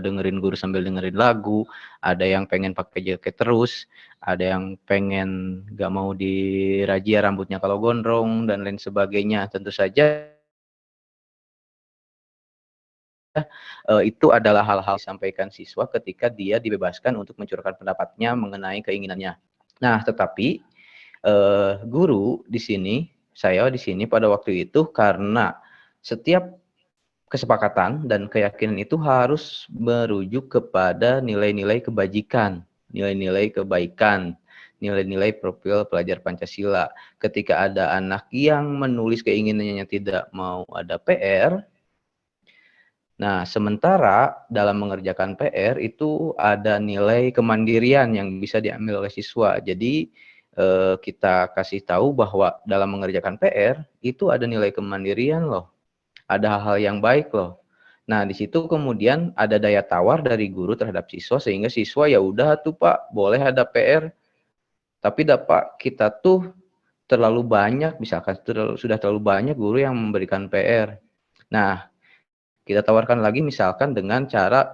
dengerin guru sambil dengerin lagu, ada yang pengen pakai jaket terus, ada yang pengen nggak mau dirajia rambutnya kalau gondrong, dan lain sebagainya. Tentu saja itu adalah hal-hal disampaikan siswa ketika dia dibebaskan untuk mencurahkan pendapatnya mengenai keinginannya. Nah, tetapi guru di sini, saya di sini pada waktu itu, karena setiap kesepakatan dan keyakinan itu harus merujuk kepada nilai-nilai kebajikan. nilai-nilai kebaikan, nilai-nilai profil pelajar Pancasila. Ketika ada anak yang menulis keinginannya tidak mau ada PR, nah sementara dalam mengerjakan PR itu ada nilai kemandirian yang bisa diambil oleh siswa. Jadi kita kasih tahu bahwa dalam mengerjakan PR itu ada nilai kemandirian loh, ada hal-hal yang baik loh. Nah, di situ kemudian ada daya tawar dari guru terhadap siswa sehingga siswa ya udah tuh Pak, boleh ada PR, tapi Pak kita tuh terlalu banyak, misalkan sudah terlalu banyak guru yang memberikan PR. Nah, kita tawarkan lagi misalkan dengan cara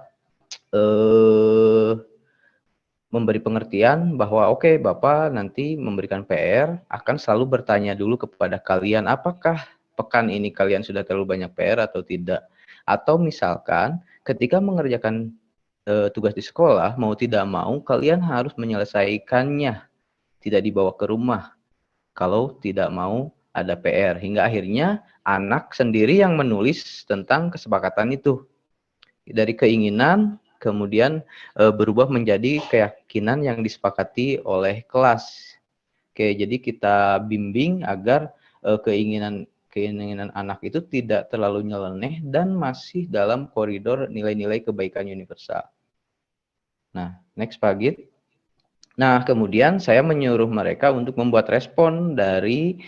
memberi pengertian bahwa oke, Bapak nanti memberikan PR akan selalu bertanya dulu kepada kalian apakah pekan ini kalian sudah terlalu banyak PR atau tidak. Atau misalkan ketika mengerjakan tugas di sekolah mau tidak mau kalian harus menyelesaikannya, tidak dibawa ke rumah kalau tidak mau ada PR. Hingga akhirnya anak sendiri yang menulis tentang kesepakatan itu. Dari keinginan kemudian berubah menjadi keyakinan yang disepakati oleh kelas. Oke, jadi kita bimbing agar keinginan anak itu tidak terlalu nyeleneh dan masih dalam koridor nilai-nilai kebaikan universal. Nah, next Pak Git. Nah, kemudian saya menyuruh mereka untuk membuat respon dari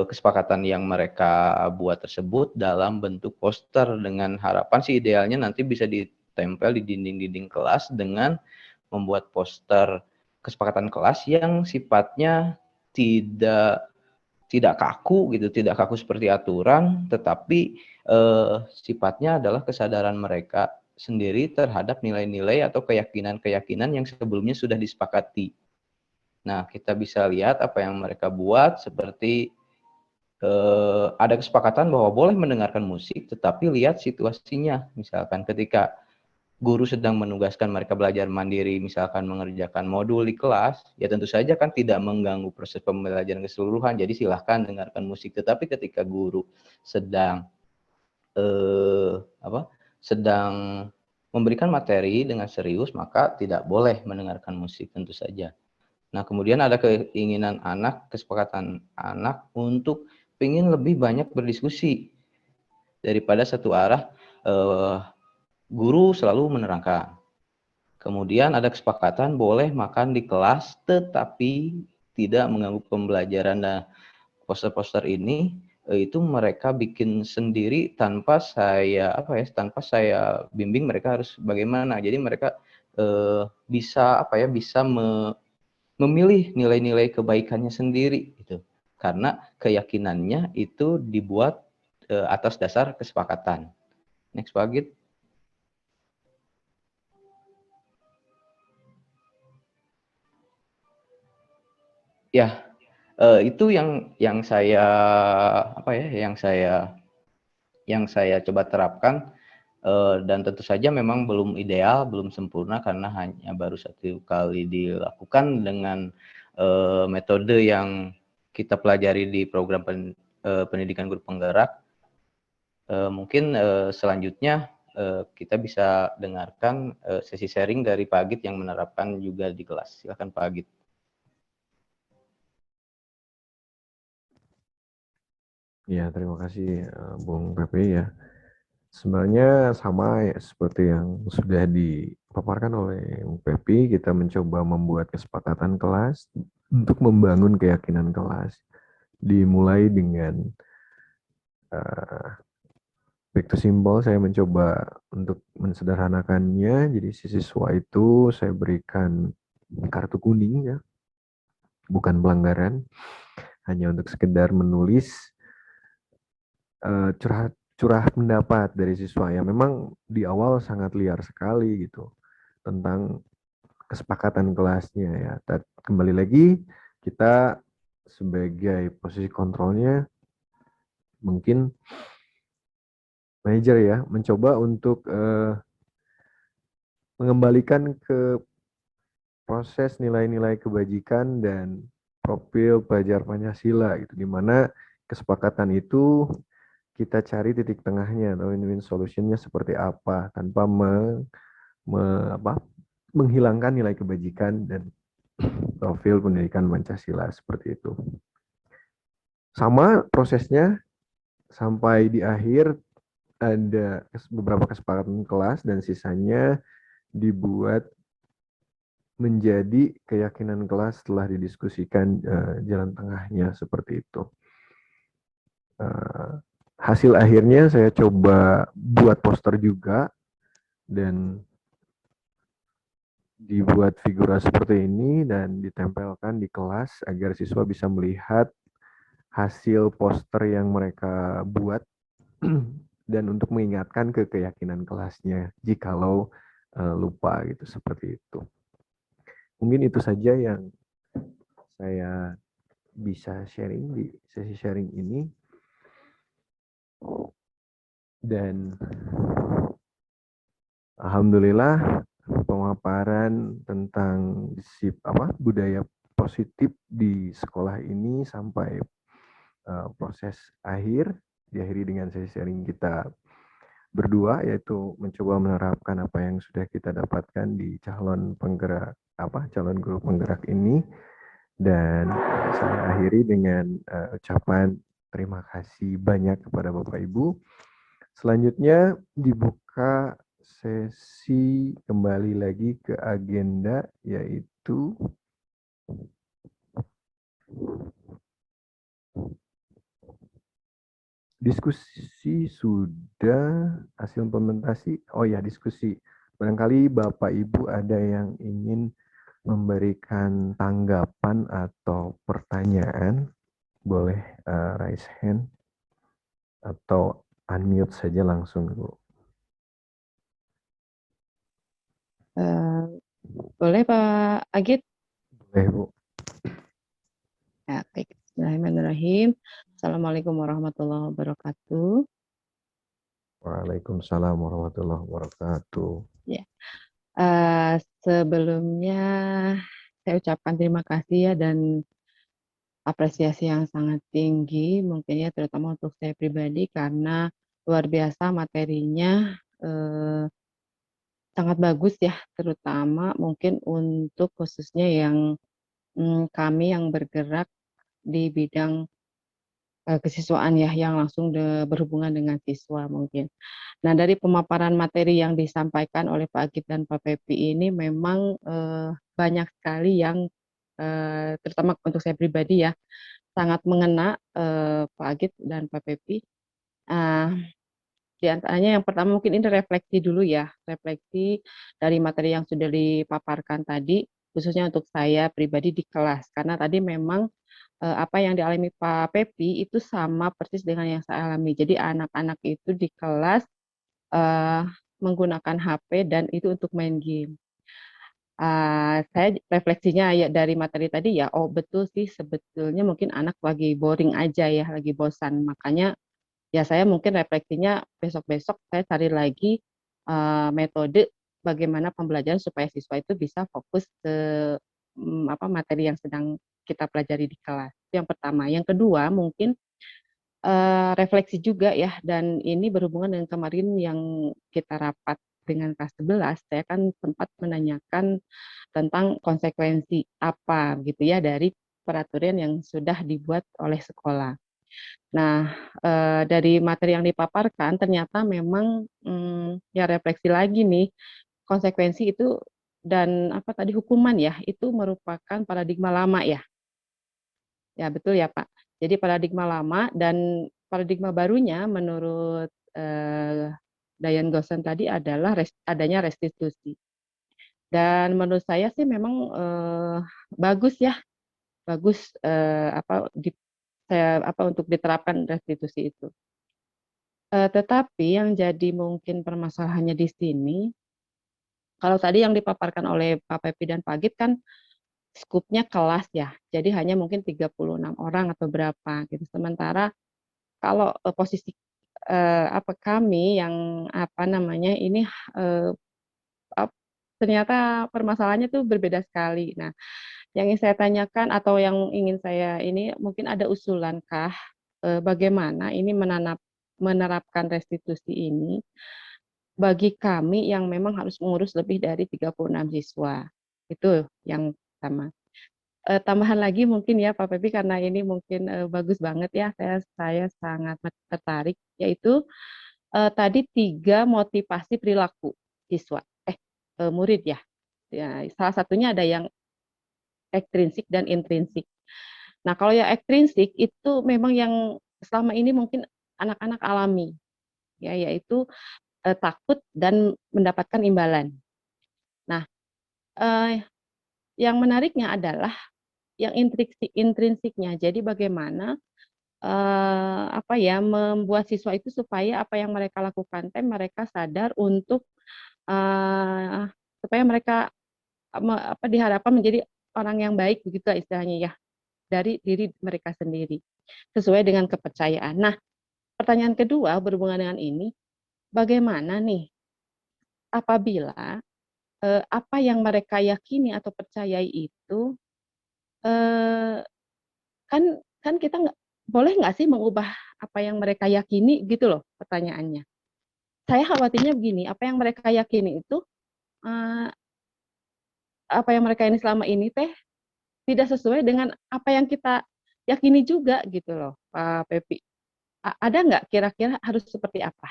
kesepakatan yang mereka buat tersebut dalam bentuk poster dengan harapan sih idealnya nanti bisa ditempel di dinding-dinding kelas dengan membuat poster kesepakatan kelas yang sifatnya tidak kaku gitu, tidak kaku seperti aturan, tetapi sifatnya adalah kesadaran mereka sendiri terhadap nilai-nilai atau keyakinan-keyakinan yang sebelumnya sudah disepakati. Nah, kita bisa lihat apa yang mereka buat seperti ada kesepakatan bahwa boleh mendengarkan musik, tetapi lihat situasinya. Misalkan ketika guru sedang menugaskan mereka belajar mandiri, misalkan mengerjakan modul di kelas, ya tentu saja kan tidak mengganggu proses pembelajaran keseluruhan. Jadi silahkan dengarkan musik. Tetapi ketika guru sedang sedang memberikan materi dengan serius, maka tidak boleh mendengarkan musik tentu saja. Nah, kemudian ada keinginan anak, kesepakatan anak untuk ingin lebih banyak berdiskusi daripada satu arah guru selalu menerangkan. Kemudian ada kesepakatan boleh makan di kelas tetapi tidak mengganggu pembelajaran. Nah, poster-poster ini itu mereka bikin sendiri tanpa saya tanpa saya bimbing mereka harus bagaimana. Jadi mereka bisa memilih nilai-nilai kebaikannya sendiri gitu. Karena keyakinannya itu dibuat atas dasar kesepakatan. Next Pak Git. Ya, itu yang saya coba terapkan dan tentu saja memang belum ideal, belum sempurna karena hanya baru satu kali dilakukan dengan metode yang kita pelajari di program pendidikan guru penggerak. Mungkin selanjutnya kita bisa dengarkan sesi sharing dari Pak Agit yang menerapkan juga di kelas. Silakan Pak Agit. Ya, terima kasih Bung Pepe ya. Sebenarnya sama ya seperti yang sudah dipaparkan oleh Bung Pepe, kita mencoba membuat kesepakatan kelas untuk membangun keyakinan kelas. Dimulai dengan back to simple, saya mencoba untuk mensederhanakannya. Jadi si siswa itu saya berikan kartu kuning ya, bukan pelanggaran, hanya untuk sekedar menulis curah pendapat dari siswa yang memang di awal sangat liar sekali gitu tentang kesepakatan kelasnya ya. Kembali lagi kita sebagai posisi kontrolnya mungkin manajer ya mencoba untuk mengembalikan ke proses nilai-nilai kebajikan dan profil pelajar Pancasila gitu, di mana kesepakatan itu kita cari titik tengahnya atau win-win solutionnya seperti apa tanpa menghilangkan nilai kebajikan dan profil pendidikan Pancasila seperti itu. Sama prosesnya sampai di akhir ada beberapa kesepakatan kelas dan sisanya dibuat menjadi keyakinan kelas setelah didiskusikan jalan tengahnya seperti itu. Hasil akhirnya saya coba buat poster juga dan dibuat figura seperti ini dan ditempelkan di kelas agar siswa bisa melihat hasil poster yang mereka buat dan untuk mengingatkan ke keyakinan kelasnya jikalau lupa gitu seperti itu. Mungkin itu saja yang saya bisa sharing di sesi sharing ini. Dan alhamdulillah pemaparan tentang budaya positif di sekolah ini sampai proses akhir diakhiri dengan sesi sharing kita berdua, yaitu mencoba menerapkan apa yang sudah kita dapatkan di calon guru penggerak ini. Dan saya akhiri dengan ucapan terima kasih banyak kepada Bapak Ibu. Selanjutnya dibuka sesi kembali lagi ke agenda, yaitu diskusi sudah, hasil implementasi. Oh ya, diskusi. Barangkali Bapak Ibu ada yang ingin memberikan tanggapan atau pertanyaan, boleh raise hand atau unmute saja langsung, Bu. Boleh Pak Agit? Boleh, Bu. Ya, baik. Bismillahirrahmanirrahim. Assalamualaikum warahmatullahi wabarakatuh. Waalaikumsalam warahmatullahi wabarakatuh. Ya. Sebelumnya saya ucapkan terima kasih ya dan apresiasi yang sangat tinggi mungkin ya, terutama untuk saya pribadi karena luar biasa materinya, sangat bagus ya, terutama mungkin untuk khususnya yang kami yang bergerak di bidang kesiswaan ya, yang langsung berhubungan dengan siswa mungkin. Nah, dari pemaparan materi yang disampaikan oleh Pak Agit dan Pak Pepi ini memang banyak sekali yang terutama untuk saya pribadi ya, sangat mengena Pak Agit dan Pak Pepi. Di antaranya yang pertama mungkin ini refleksi dulu ya, refleksi dari materi yang sudah dipaparkan tadi, khususnya untuk saya pribadi di kelas. Karena tadi memang apa yang dialami Pak Pepi itu sama persis dengan yang saya alami. Jadi anak-anak itu di kelas eh, menggunakan HP dan itu untuk main game. Saya refleksinya ya dari materi tadi ya, oh betul sih sebetulnya mungkin anak lagi boring aja ya, lagi bosan. Makanya ya saya mungkin refleksinya besok-besok saya cari lagi metode bagaimana pembelajaran supaya siswa itu bisa fokus ke materi yang sedang kita pelajari di kelas. Yang pertama, yang kedua mungkin refleksi juga ya, dan ini berhubungan dengan kemarin yang kita rapat dengan kelas 11, saya kan sempat menanyakan tentang konsekuensi apa gitu ya dari peraturan yang sudah dibuat oleh sekolah. Nah, dari materi yang dipaparkan ternyata memang ya refleksi lagi nih, konsekuensi itu dan apa tadi hukuman ya, itu merupakan paradigma lama ya. Ya, betul ya, Pak. Jadi paradigma lama dan paradigma barunya menurut Dayan Gosen tadi adalah adanya restitusi. Dan menurut saya sih memang bagus ya, bagus untuk diterapkan restitusi itu. Tetapi yang jadi mungkin permasalahannya di sini, kalau tadi yang dipaparkan oleh Pak Pepi dan Pak Git kan skupnya kelas ya, jadi hanya mungkin 36 orang atau berapa gitu. Sementara kalau posisi kami yang ini ternyata permasalahannya tuh berbeda sekali. Nah, yang ingin saya tanyakan atau yang ingin saya ini mungkin ada usulankah bagaimana ini menerapkan restitusi ini bagi kami yang memang harus mengurus lebih dari 36 siswa. Itu yang pertama. Tambahan lagi mungkin ya Pak Pepi, karena ini mungkin bagus banget ya, saya sangat tertarik, yaitu tadi 3 motivasi perilaku siswa, murid ya. Ya, salah satunya ada yang ekstrinsik dan intrinsik. Nah, kalau yang ekstrinsik itu memang yang selama ini mungkin anak-anak alami, ya, yaitu takut dan mendapatkan imbalan. Nah, yang menariknya adalah yang intrinsiknya. Jadi bagaimana apa ya, membuat siswa itu supaya apa yang mereka lakukan mereka sadar untuk supaya mereka diharapkan menjadi orang yang baik begitu istilahnya ya, dari diri mereka sendiri sesuai dengan kepercayaan. Nah, pertanyaan kedua berhubungan dengan ini, bagaimana nih apabila apa yang mereka yakini atau percayai itu eh, kan kan kita boleh nggak sih mengubah apa yang mereka yakini gitu loh pertanyaannya. Saya khawatirnya begini, apa yang mereka yakini itu eh, apa yang mereka ini selama ini tidak sesuai dengan apa yang kita yakini juga gitu loh, Pak Pepi. Ada nggak kira-kira harus seperti apa?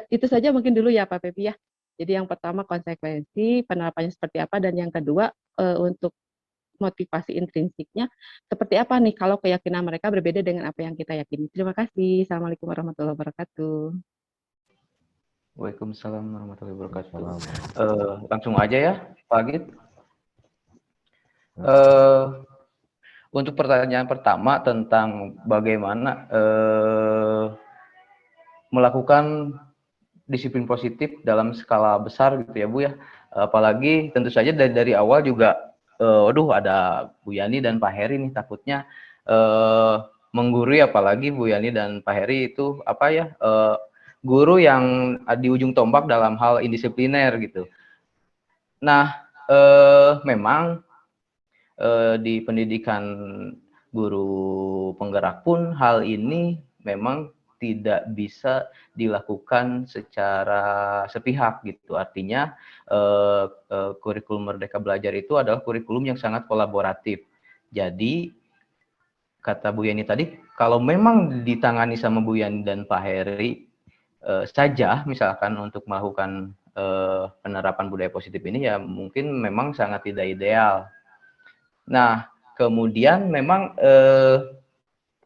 Itu saja mungkin dulu ya Pak Pepi ya. Jadi yang pertama konsekuensi penerapannya seperti apa, dan yang kedua untuk motivasi intrinsiknya seperti apa nih kalau keyakinan mereka berbeda dengan apa yang kita yakini. Terima kasih. Assalamualaikum warahmatullahi wabarakatuh. Waalaikumsalam warahmatullahi wabarakatuh. Assalamualaikum. Langsung aja ya, Pak Agit. Untuk pertanyaan pertama tentang bagaimana melakukan disiplin positif dalam skala besar gitu ya Bu ya. Apalagi tentu saja dari awal juga ada Bu Yani dan Pak Heri nih, takutnya menggurui, apalagi Bu Yani dan Pak Heri itu guru yang di ujung tombak dalam hal indisipliner gitu. Nah, memang di pendidikan guru penggerak pun hal ini memang tidak bisa dilakukan secara sepihak gitu. Artinya kurikulum Merdeka Belajar itu adalah kurikulum yang sangat kolaboratif. Jadi kata Bu Yani tadi, kalau memang ditangani sama Bu Yani dan Pak Heri saja, misalkan untuk melakukan penerapan budaya positif ini, ya mungkin memang sangat tidak ideal. Nah, kemudian memang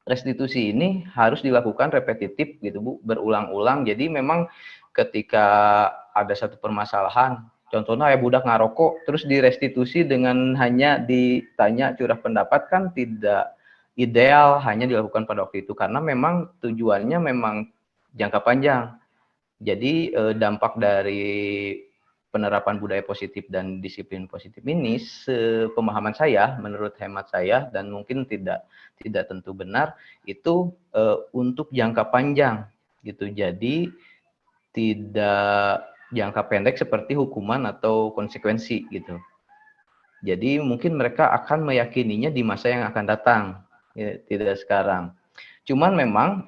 restitusi ini harus dilakukan repetitif gitu Bu, berulang-ulang. Jadi memang ketika ada satu permasalahan, contohnya ya budak ngarokok, terus direstitusi dengan hanya ditanya curah pendapat, kan tidak ideal hanya dilakukan pada waktu itu, karena memang tujuannya memang jangka panjang. Jadi dampak dari penerapan budaya positif dan disiplin positif ini, sepemahaman saya, menurut hemat saya, dan mungkin tidak tentu benar, itu untuk jangka panjang gitu. Jadi tidak jangka pendek seperti hukuman atau konsekuensi gitu. Jadi mungkin mereka akan meyakininya di masa yang akan datang, ya, tidak sekarang. Cuman memang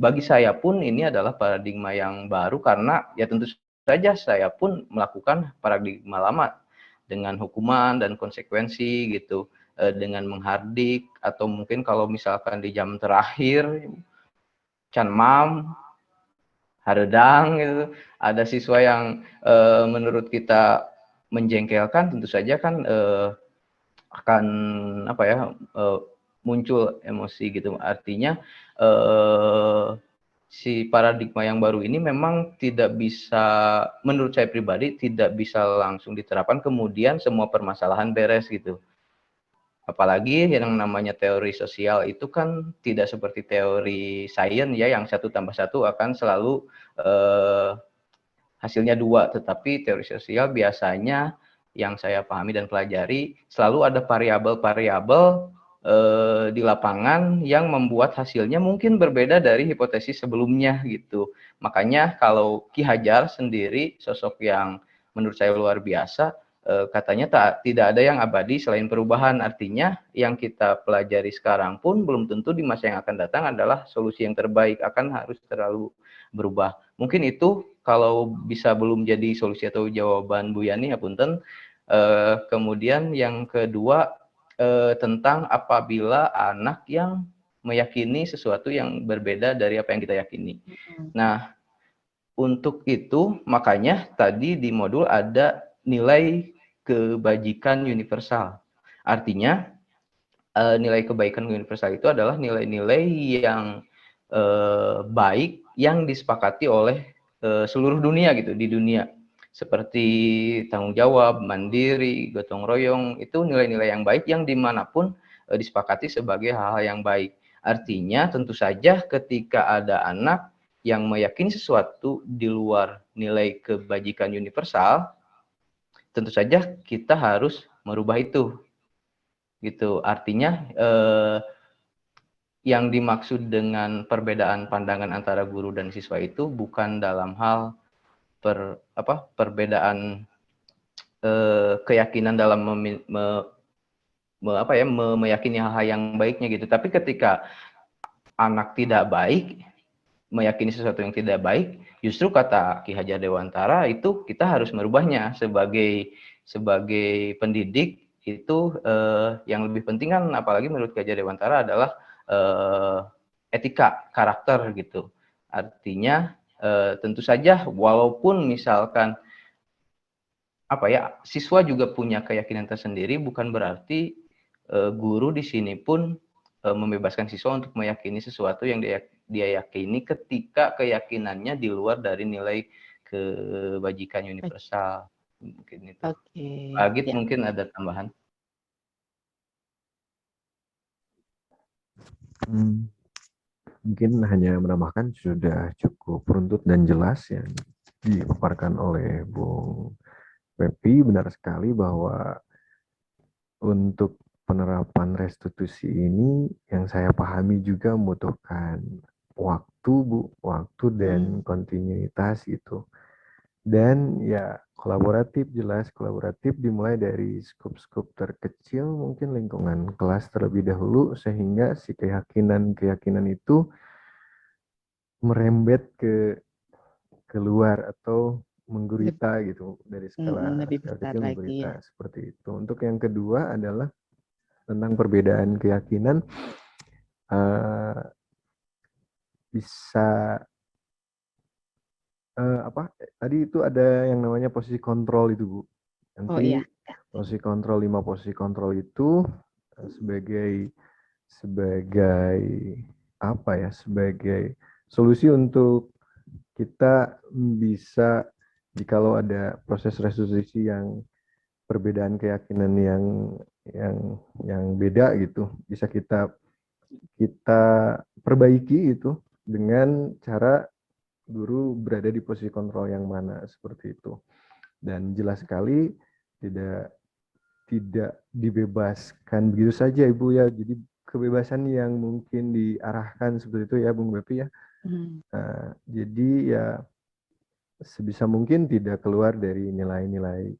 bagi saya pun ini adalah paradigma yang baru, karena ya tentu saja saya pun melakukan paradigma lama dengan hukuman dan konsekuensi gitu, dengan menghardik, atau mungkin kalau misalkan di jam terakhir can mam haredang gitu, ada siswa yang menurut kita menjengkelkan, tentu saja kan akan muncul emosi gitu. Artinya si paradigma yang baru ini memang tidak bisa, menurut saya pribadi, tidak bisa langsung diterapkan kemudian semua permasalahan beres gitu. Apalagi yang namanya teori sosial itu kan tidak seperti teori sains ya, yang 1 tambah 1 akan selalu hasilnya 2, tetapi teori sosial biasanya yang saya pahami dan pelajari selalu ada variabel-variabel di lapangan yang membuat hasilnya mungkin berbeda dari hipotesis sebelumnya gitu. Makanya kalau Ki Hajar sendiri sosok yang menurut saya luar biasa, katanya tidak ada yang abadi selain perubahan. Artinya yang kita pelajari sekarang pun belum tentu di masa yang akan datang adalah solusi yang terbaik, akan harus terlalu berubah. Mungkin itu kalau bisa belum jadi solusi atau jawaban Bu Yani, ya punten. Kemudian yang kedua, tentang apabila anak yang meyakini sesuatu yang berbeda dari apa yang kita yakini. Nah, untuk itu makanya tadi di modul ada nilai kebajikan universal. Artinya nilai kebaikan universal itu adalah nilai-nilai yang baik yang disepakati oleh seluruh dunia gitu, di dunia. Seperti tanggung jawab, mandiri, gotong royong, itu nilai-nilai yang baik yang dimanapun disepakati sebagai hal-hal yang baik. Artinya tentu saja ketika ada anak yang meyakini sesuatu di luar nilai kebajikan universal, tentu saja kita harus merubah itu. Gitu. Artinya yang dimaksud dengan perbedaan pandangan antara guru dan siswa itu bukan dalam hal perbedaan keyakinan dalam meyakini hal-hal yang baiknya gitu. Tapi ketika anak tidak baik, meyakini sesuatu yang tidak baik, justru kata Ki Hajar Dewantara itu kita harus merubahnya sebagai pendidik. Itu yang lebih penting kan, apalagi menurut Ki Hajar Dewantara adalah etika karakter gitu. Artinya tentu saja walaupun misalkan siswa juga punya keyakinan tersendiri, bukan berarti guru di sini pun membebaskan siswa untuk meyakini sesuatu yang dia yakini ketika keyakinannya di luar dari nilai kebajikan universal. Mungkin itu. Agit ya. Mungkin ada tambahan. Mungkin hanya menambahkan sudah cukup runtut dan jelas yang dipaparkan oleh Bung Pepi. Benar sekali bahwa untuk penerapan restitusi ini yang saya pahami juga membutuhkan waktu, Bu, waktu dan kontinuitas itu. Dan ya kolaboratif, jelas kolaboratif dimulai dari skup-skup terkecil, mungkin lingkungan kelas terlebih dahulu, sehingga si keyakinan itu merembet ke keluar atau menggurita gitu, dari skala kecil menggurita, seperti itu. Untuk yang kedua adalah tentang perbedaan keyakinan, bisa tadi itu ada yang namanya posisi kontrol itu, Bu. Nanti posisi kontrol, 5 posisi kontrol itu sebagai solusi untuk kita bisa, jikalau ada proses restitusi yang perbedaan keyakinan yang beda gitu, bisa kita perbaiki itu dengan cara guru berada di posisi kontrol yang mana, seperti itu. Dan jelas sekali tidak dibebaskan begitu saja, Ibu ya. Jadi kebebasan yang mungkin diarahkan seperti itu ya, Bung Bepi ya. Jadi ya sebisa mungkin tidak keluar dari nilai-nilai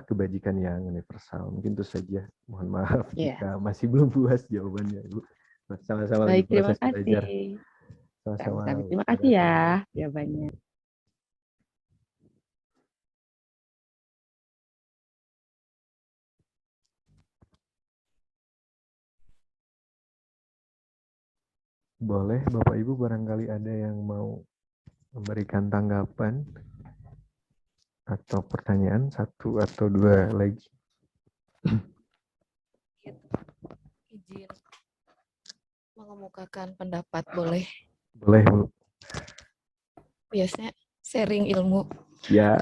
kebajikan yang universal. Mungkin itu saja. Mohon maaf jika masih belum puas jawabannya, Ibu. Sama-sama lagi proses belajar. Sama-sama. Terima kasih ya jawabannya. Boleh Bapak Ibu, barangkali ada yang mau memberikan tanggapan atau pertanyaan, satu atau dua lagi. Izin mengemukakan pendapat, boleh? Boleh, Bu. Biasanya sharing ilmu. Ya.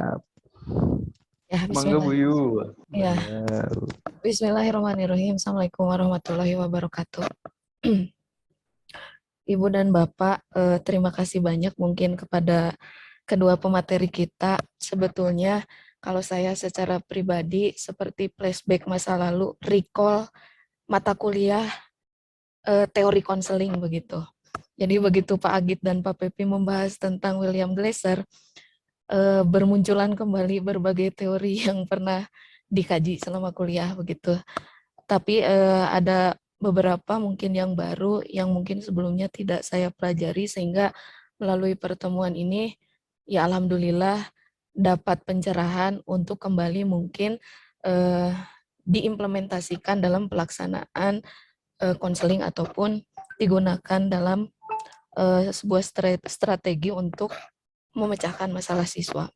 Ya, bismillah. Ya. Bismillahirrahmanirrahim. Assalamualaikum warahmatullahi wabarakatuh. Ibu dan Bapak, terima kasih banyak mungkin kepada kedua pemateri kita. Sebetulnya kalau saya secara pribadi seperti flashback masa lalu, recall mata kuliah teori konseling begitu. Jadi begitu Pak Agit dan Pak Pepi membahas tentang William Glasser, bermunculan kembali berbagai teori yang pernah dikaji selama kuliah begitu. Tapi ada beberapa mungkin yang baru yang mungkin sebelumnya tidak saya pelajari, sehingga melalui pertemuan ini ya alhamdulillah dapat pencerahan untuk kembali mungkin diimplementasikan dalam pelaksanaan konseling ataupun digunakan dalam sebuah strategi untuk memecahkan masalah siswa.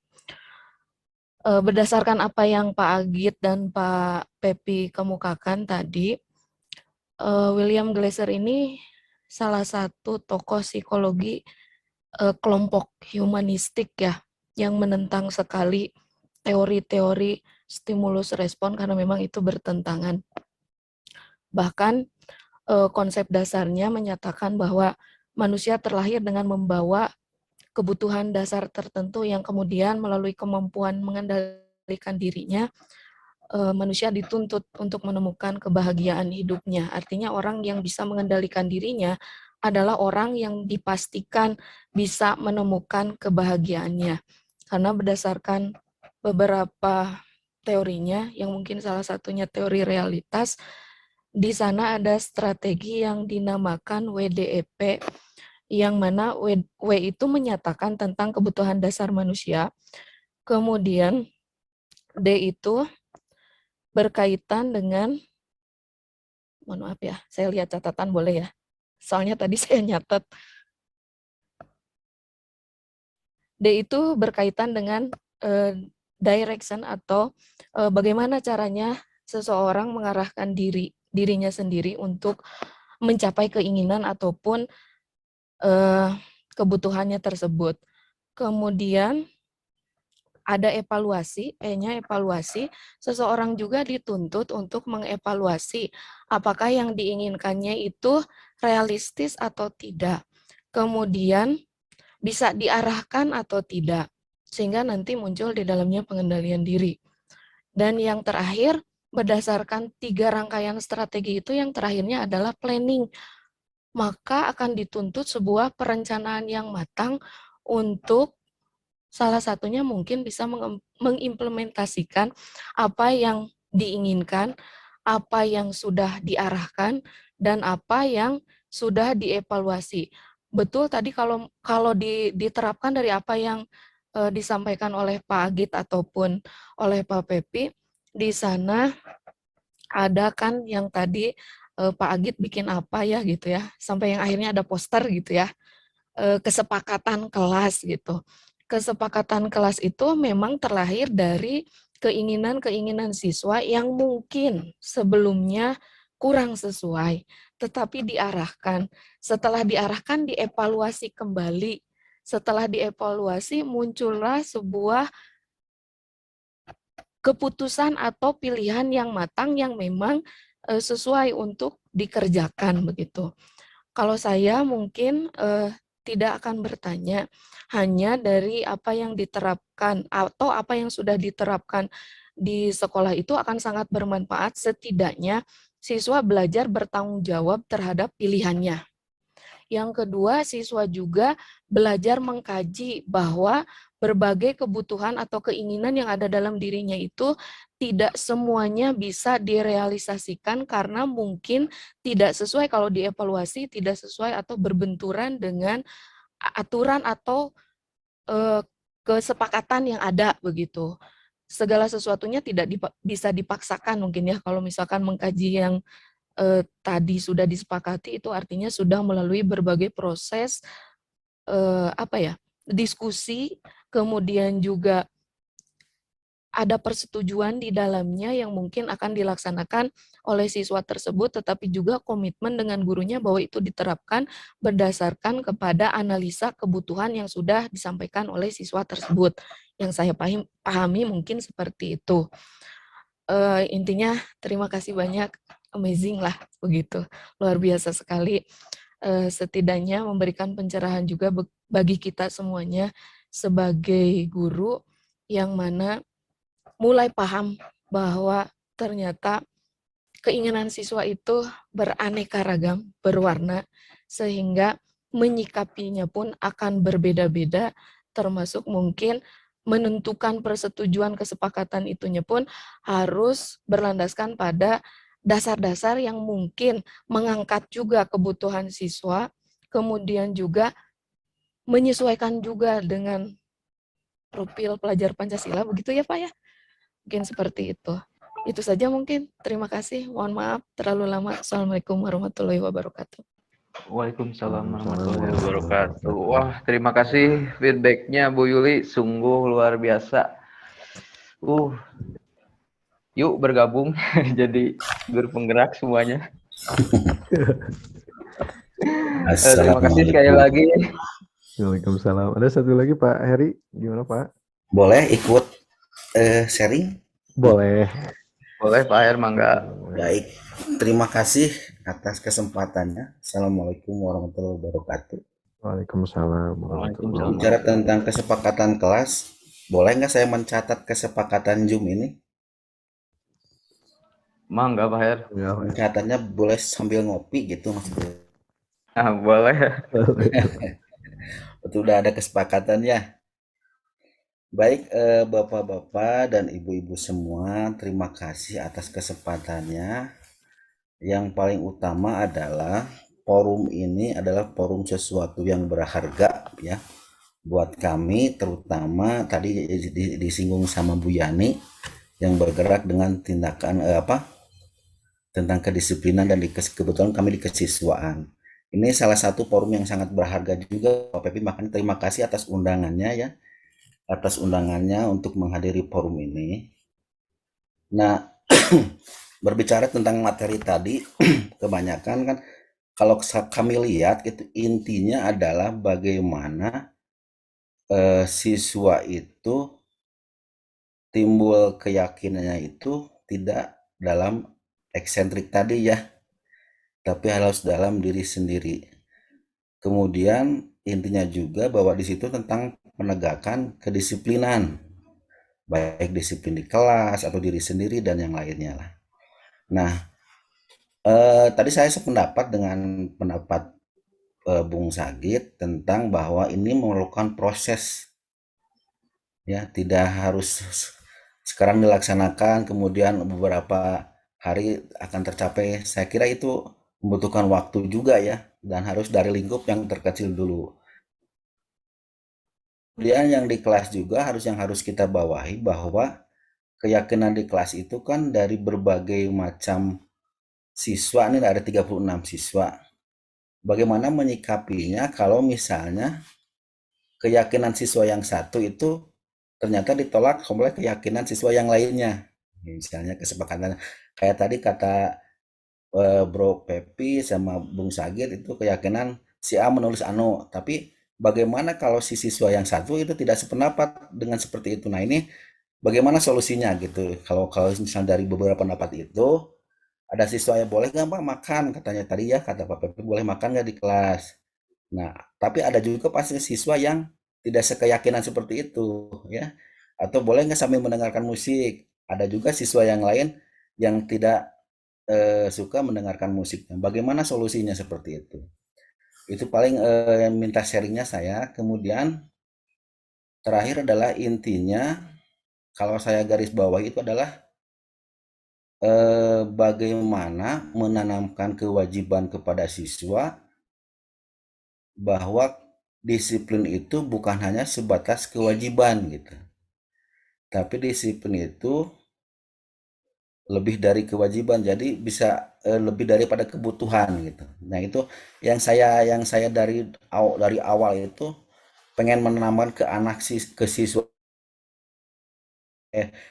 Berdasarkan apa yang Pak Agit dan Pak Pepi kemukakan tadi, William Glasser ini salah satu tokoh psikologi kelompok humanistik ya, yang menentang sekali teori-teori stimulus respon karena memang itu bertentangan. Bahkan konsep dasarnya menyatakan bahwa manusia terlahir dengan membawa kebutuhan dasar tertentu yang kemudian melalui kemampuan mengendalikan dirinya, manusia dituntut untuk menemukan kebahagiaan hidupnya. Artinya orang yang bisa mengendalikan dirinya adalah orang yang dipastikan bisa menemukan kebahagiaannya. Karena berdasarkan beberapa teorinya, yang mungkin salah satunya teori realitas, di sana ada strategi yang dinamakan WDEP, yang mana W itu menyatakan tentang kebutuhan dasar manusia, kemudian D itu berkaitan dengan, mohon maaf ya, saya lihat catatan boleh ya, soalnya tadi saya nyatet. D itu berkaitan dengan direction atau bagaimana caranya seseorang mengarahkan dirinya sendiri untuk mencapai keinginan ataupun kebutuhannya tersebut. Kemudian ada evaluasi, E-nya evaluasi, seseorang juga dituntut untuk mengevaluasi apakah yang diinginkannya itu realistis atau tidak. Kemudian bisa diarahkan atau tidak, sehingga nanti muncul di dalamnya pengendalian diri. Dan yang terakhir, berdasarkan 3 rangkaian strategi itu, yang terakhirnya adalah planning. Maka akan dituntut sebuah perencanaan yang matang untuk salah satunya mungkin bisa mengimplementasikan apa yang diinginkan, apa yang sudah diarahkan, dan apa yang sudah dievaluasi. Betul tadi kalau diterapkan dari apa yang disampaikan oleh Pak Agit ataupun oleh Pak Pepi, di sana ada kan yang tadi Pak Agit bikin apa ya gitu ya, sampai yang akhirnya ada poster gitu ya, kesepakatan kelas gitu. Kesepakatan kelas itu memang terlahir dari keinginan-keinginan siswa yang mungkin sebelumnya kurang sesuai, tetapi diarahkan. Setelah diarahkan, dievaluasi kembali. Setelah dievaluasi, muncullah sebuah keputusan atau pilihan yang matang yang memang sesuai untuk dikerjakan begitu. Kalau saya mungkin tidak akan bertanya hanya dari apa yang diterapkan atau apa yang sudah diterapkan di sekolah itu akan sangat bermanfaat, setidaknya siswa belajar bertanggung jawab terhadap pilihannya. Yang kedua, siswa juga belajar mengkaji bahwa berbagai kebutuhan atau keinginan yang ada dalam dirinya itu tidak semuanya bisa direalisasikan karena mungkin tidak sesuai, kalau dievaluasi tidak sesuai atau berbenturan dengan aturan atau kesepakatan yang ada begitu. Segala sesuatunya tidak bisa dipaksakan mungkin ya, kalau misalkan mengkaji yang tadi sudah disepakati itu artinya sudah melalui berbagai proses diskusi, kemudian juga ada persetujuan di dalamnya yang mungkin akan dilaksanakan oleh siswa tersebut, tetapi juga komitmen dengan gurunya bahwa itu diterapkan berdasarkan kepada analisa kebutuhan yang sudah disampaikan oleh siswa tersebut. Yang saya pahami mungkin seperti itu. Intinya terima kasih banyak, amazing lah begitu, luar biasa sekali. Setidaknya memberikan pencerahan juga bagi kita semuanya sebagai guru yang mana mulai paham bahwa ternyata keinginan siswa itu beraneka ragam, berwarna, sehingga menyikapinya pun akan berbeda-beda, termasuk mungkin menentukan persetujuan kesepakatan itunya pun harus berlandaskan pada dasar-dasar yang mungkin mengangkat juga kebutuhan siswa, kemudian juga menyesuaikan juga dengan profil pelajar Pancasila, begitu ya Pak ya? Mungkin seperti itu. Itu saja mungkin. Terima kasih. Mohon maaf terlalu lama. Assalamualaikum warahmatullahi wabarakatuh. Waalaikumsalam Waalaikumsalam warahmatullahi warahmatullahi wabarakatuh. wabarakatuh. Wah, terima kasih feedbacknya Bu Yuli, sungguh luar biasa. Yuk bergabung jadi guru penggerak semuanya. Terima kasih sekali Assalamualaikum. lagi. Waalaikumsalam. Ada satu lagi Pak Heri, gimana Pak? Boleh ikut sharing? Boleh. Boleh Pak Her, mangga. Baik, terima kasih atas kesempatannya. Assalamualaikum warahmatullahi wabarakatuh. Waalaikumsalam warahmatullahi Bicara wabarakatuh. tentang kesepakatan kelas, boleh nggak saya mencatat kesepakatan Zoom ini? Mangga Pak Her. Ya, Pak. Mencatatnya boleh sambil ngopi gitu maksudnya. Nah, boleh. Betul, udah ada kesepakatannya. Baik, Bapak-bapak dan Ibu-ibu semua, terima kasih atas kesempatannya. Yang paling utama adalah forum ini adalah forum sesuatu yang berharga ya buat kami, terutama tadi disinggung sama Bu Yani yang bergerak dengan tindakan tentang kedisiplinan dan kebetulan kami di kesiswaan. Ini salah satu forum yang sangat berharga juga Pak Pepi, makanya terima kasih atas undangannya ya, atas undangannya untuk menghadiri forum ini. Nah, berbicara tentang materi tadi, kebanyakan kan kalau kami lihat itu intinya adalah bagaimana siswa itu timbul keyakinannya itu tidak dalam eksentrik tadi ya, tapi harus dalam diri sendiri. Kemudian intinya juga bahwa di situ tentang penegakan kedisiplinan, baik disiplin di kelas atau diri sendiri dan yang lainnya lah. Nah, tadi saya sependapat dengan pendapat Bung Sagit tentang bahwa ini memerlukan proses ya, tidak harus sekarang dilaksanakan kemudian beberapa hari akan tercapai. Saya kira itu membutuhkan waktu juga ya, dan harus dari lingkup yang terkecil dulu. Kemudian yang di kelas juga yang harus kita bawahi bahwa keyakinan di kelas itu kan dari berbagai macam siswa, ini ada 36 siswa. Bagaimana menyikapinya kalau misalnya keyakinan siswa yang satu itu ternyata ditolak oleh keyakinan siswa yang lainnya. Misalnya kesepakatan kayak tadi kata Bro Pepi sama Bung Sagit itu keyakinan si A menulis anu, tapi bagaimana kalau si siswa yang satu itu tidak sependapat dengan seperti itu. Nah, ini bagaimana solusinya gitu. Kalau misalnya dari beberapa pendapat itu ada siswa yang boleh nggak Pak makan, katanya tadi ya, kata Pak Pepi boleh makan nggak di kelas. Nah, tapi ada juga pasti siswa yang tidak sekeyakinan seperti itu ya. Atau boleh nggak sambil mendengarkan musik. Ada juga siswa yang lain yang tidak suka mendengarkan musik. Bagaimana solusinya seperti itu? Itu paling minta sharingnya saya. Kemudian terakhir adalah intinya kalau saya garis bawah itu adalah bagaimana menanamkan kewajiban kepada siswa bahwa disiplin itu bukan hanya sebatas kewajiban gitu, tapi disiplin itu lebih dari kewajiban, jadi bisa lebih daripada kebutuhan gitu. Nah, itu yang saya dari awal itu pengen menanamkan ke ke siswa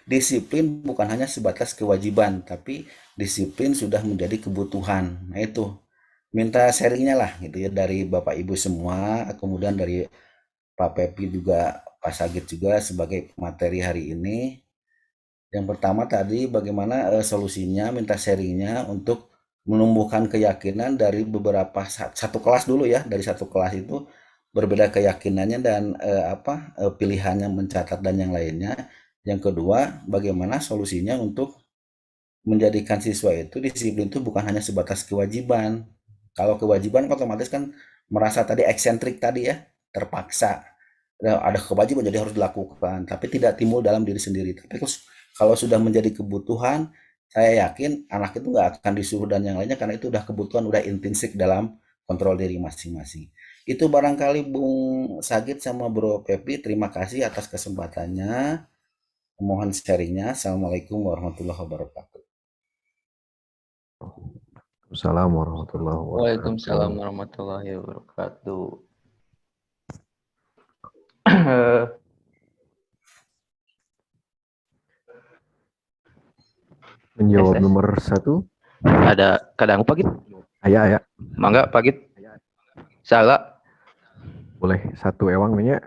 disiplin bukan hanya sebatas kewajiban, tapi disiplin sudah menjadi kebutuhan. Nah, itu minta sharingnya lah gitu ya dari Bapak Ibu semua, kemudian dari Pak Pepi juga, Pak Sagit juga sebagai materi hari ini. Yang pertama tadi bagaimana solusinya, minta sharingnya untuk menumbuhkan keyakinan dari beberapa satu kelas dulu ya, dari satu kelas itu berbeda keyakinannya dan pilihannya mencatat dan yang lainnya. Yang kedua, bagaimana solusinya untuk menjadikan siswa itu disiplin itu bukan hanya sebatas kewajiban. Kalau kewajiban otomatis kan merasa tadi eksentrik tadi ya, terpaksa. ada kewajiban jadi harus dilakukan, tapi tidak timbul dalam diri sendiri. Tapi kalau sudah menjadi kebutuhan, saya yakin anak itu nggak akan disuruh dan yang lainnya karena itu udah kebutuhan, udah intrinsik dalam kontrol diri masing-masing. Itu barangkali Bung Sagit sama Bro Pepi, terima kasih atas kesempatannya. Mohon sharingnya. Assalamualaikum warahmatullahi wabarakatuh. Assalamualaikum warahmatullahi Waalaikumsalam wabarakatuh. warahmatullahi wabarakatuh. Menjawab Tes. nomor 1. Ada kadang Pak Git? Ya. Mangga Pak Git. Salah. Boleh satu ewang banyak.